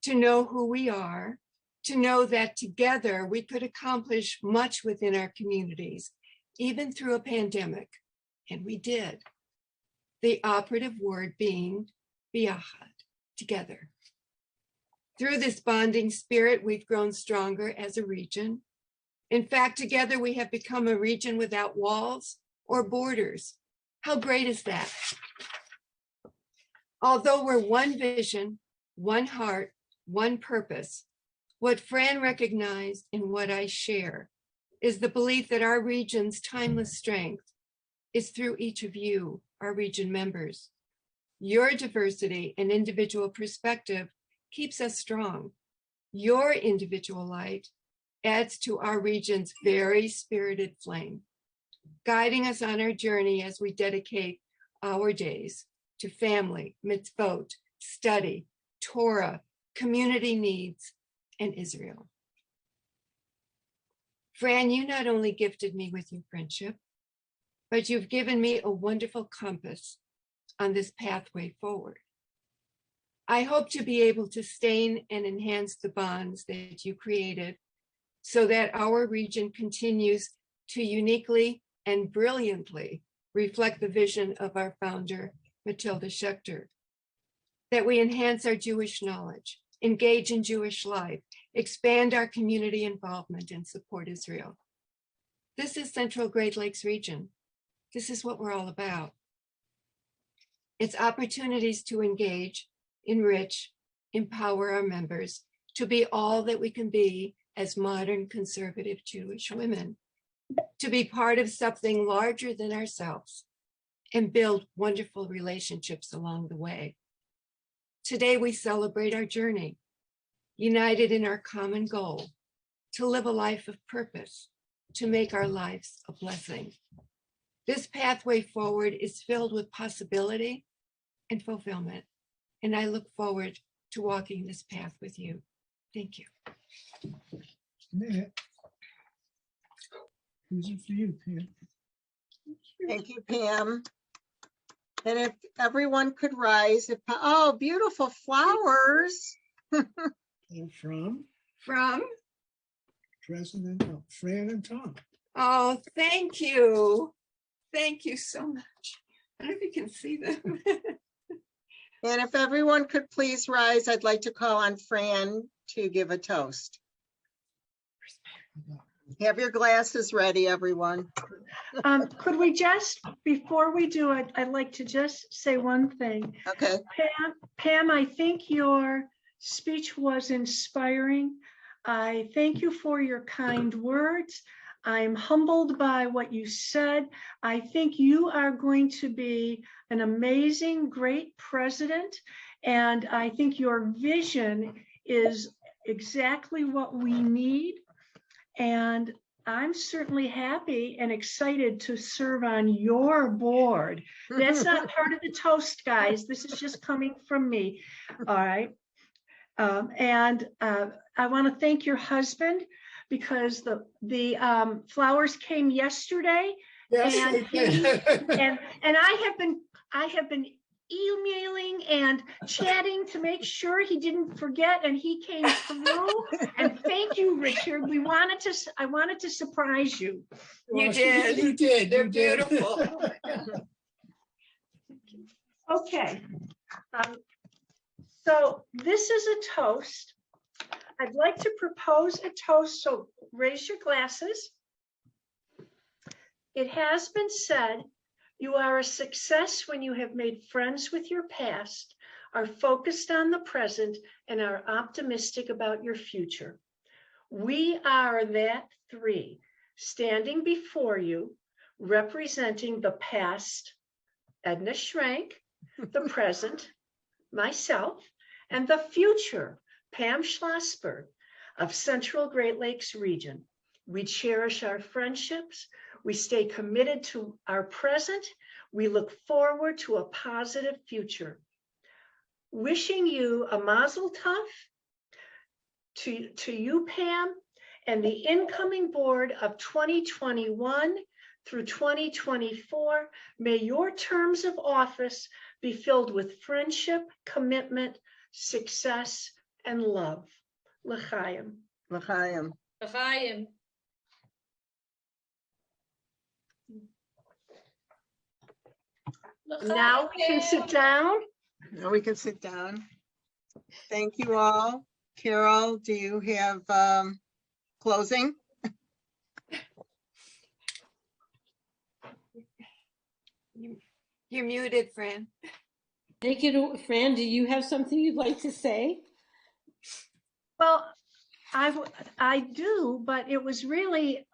to know who we are, to know that together we could accomplish much within our communities, even through a pandemic, and we did. The operative word being biachad, together. Through this bonding spirit, we've grown stronger as a region. In fact, together we have become a region without walls or borders. How great is that? Although we're one vision, one heart, one purpose, what Fran recognized and what I share is the belief that our region's timeless strength is through each of you, our region members. Your diversity and individual perspective keeps us strong. Your individual light adds to our region's very spirited flame, guiding us on our journey as we dedicate our days to family, mitzvot, study, Torah, community needs, and Israel. Fran, you not only gifted me with your friendship, but you've given me a wonderful compass on this pathway forward. I hope to be able to sustain and enhance the bonds that you created so that our region continues to uniquely and brilliantly reflect the vision of our founder, Matilda Schechter, that we enhance our Jewish knowledge, engage in Jewish life, expand our community involvement, and support Israel. This is Central Great Lakes region. This is what we're all about. It's opportunities to engage, enrich, empower our members to be all that we can be as modern conservative Jewish women, to be part of something larger than ourselves, and build wonderful relationships along the way. Today, we celebrate our journey, united in our common goal to live a life of purpose, to make our lives a blessing. This pathway forward is filled with possibility and fulfillment, and I look forward to walking this path with you. Thank you. These are for you, Pam. Thank you, Pam. And if everyone could rise, oh, beautiful flowers. And from President Fran and Tom. Oh, thank you. Thank you so much. I don't know if you can see them. And if everyone could please rise, I'd like to call on Fran to give a toast. Have your glasses ready, everyone. Could we just, before we do it, I'd like to just say one thing. Okay. Pam, I think your speech was inspiring. I thank you for your kind words. I'm humbled by what you said. I think you are going to be an amazing, great president. And I think your vision is exactly what we need. And I'm certainly happy and excited to serve on your board. That's not part of the toast, guys. This is just coming from me. All right. I want to thank your husband because the flowers came yesterday. Yes, and I have been emailing and chatting to make sure he didn't forget, and he came through. And thank you, Richard. I wanted to surprise you. You did. You did. They're beautiful. Okay. So this is a toast. I'd like to propose a toast. So raise your glasses. It has been said, you are a success when you have made friends with your past, are focused on the present, and are optimistic about your future. We are that three, standing before you, representing the past, Edna Schrank, the present, myself, and the future, Pam Schlossberg of Central Great Lakes Region. We cherish our friendships. We stay committed to our present. We look forward to a positive future. Wishing you a mazel tov to you, Pam, and the incoming board of 2021 through 2024. May your terms of office be filled with friendship, commitment, success, and love. L'chaim. L'chaim. L'chaim. Now we can sit down. Now we can sit down. Thank you all. Carol, do you have closing? You're muted, Fran. Take it, Fran. Do you have something you'd like to say? Well, I do, but it was really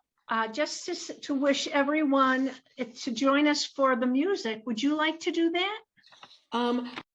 just to wish everyone to join us for the music. Would you like to do that?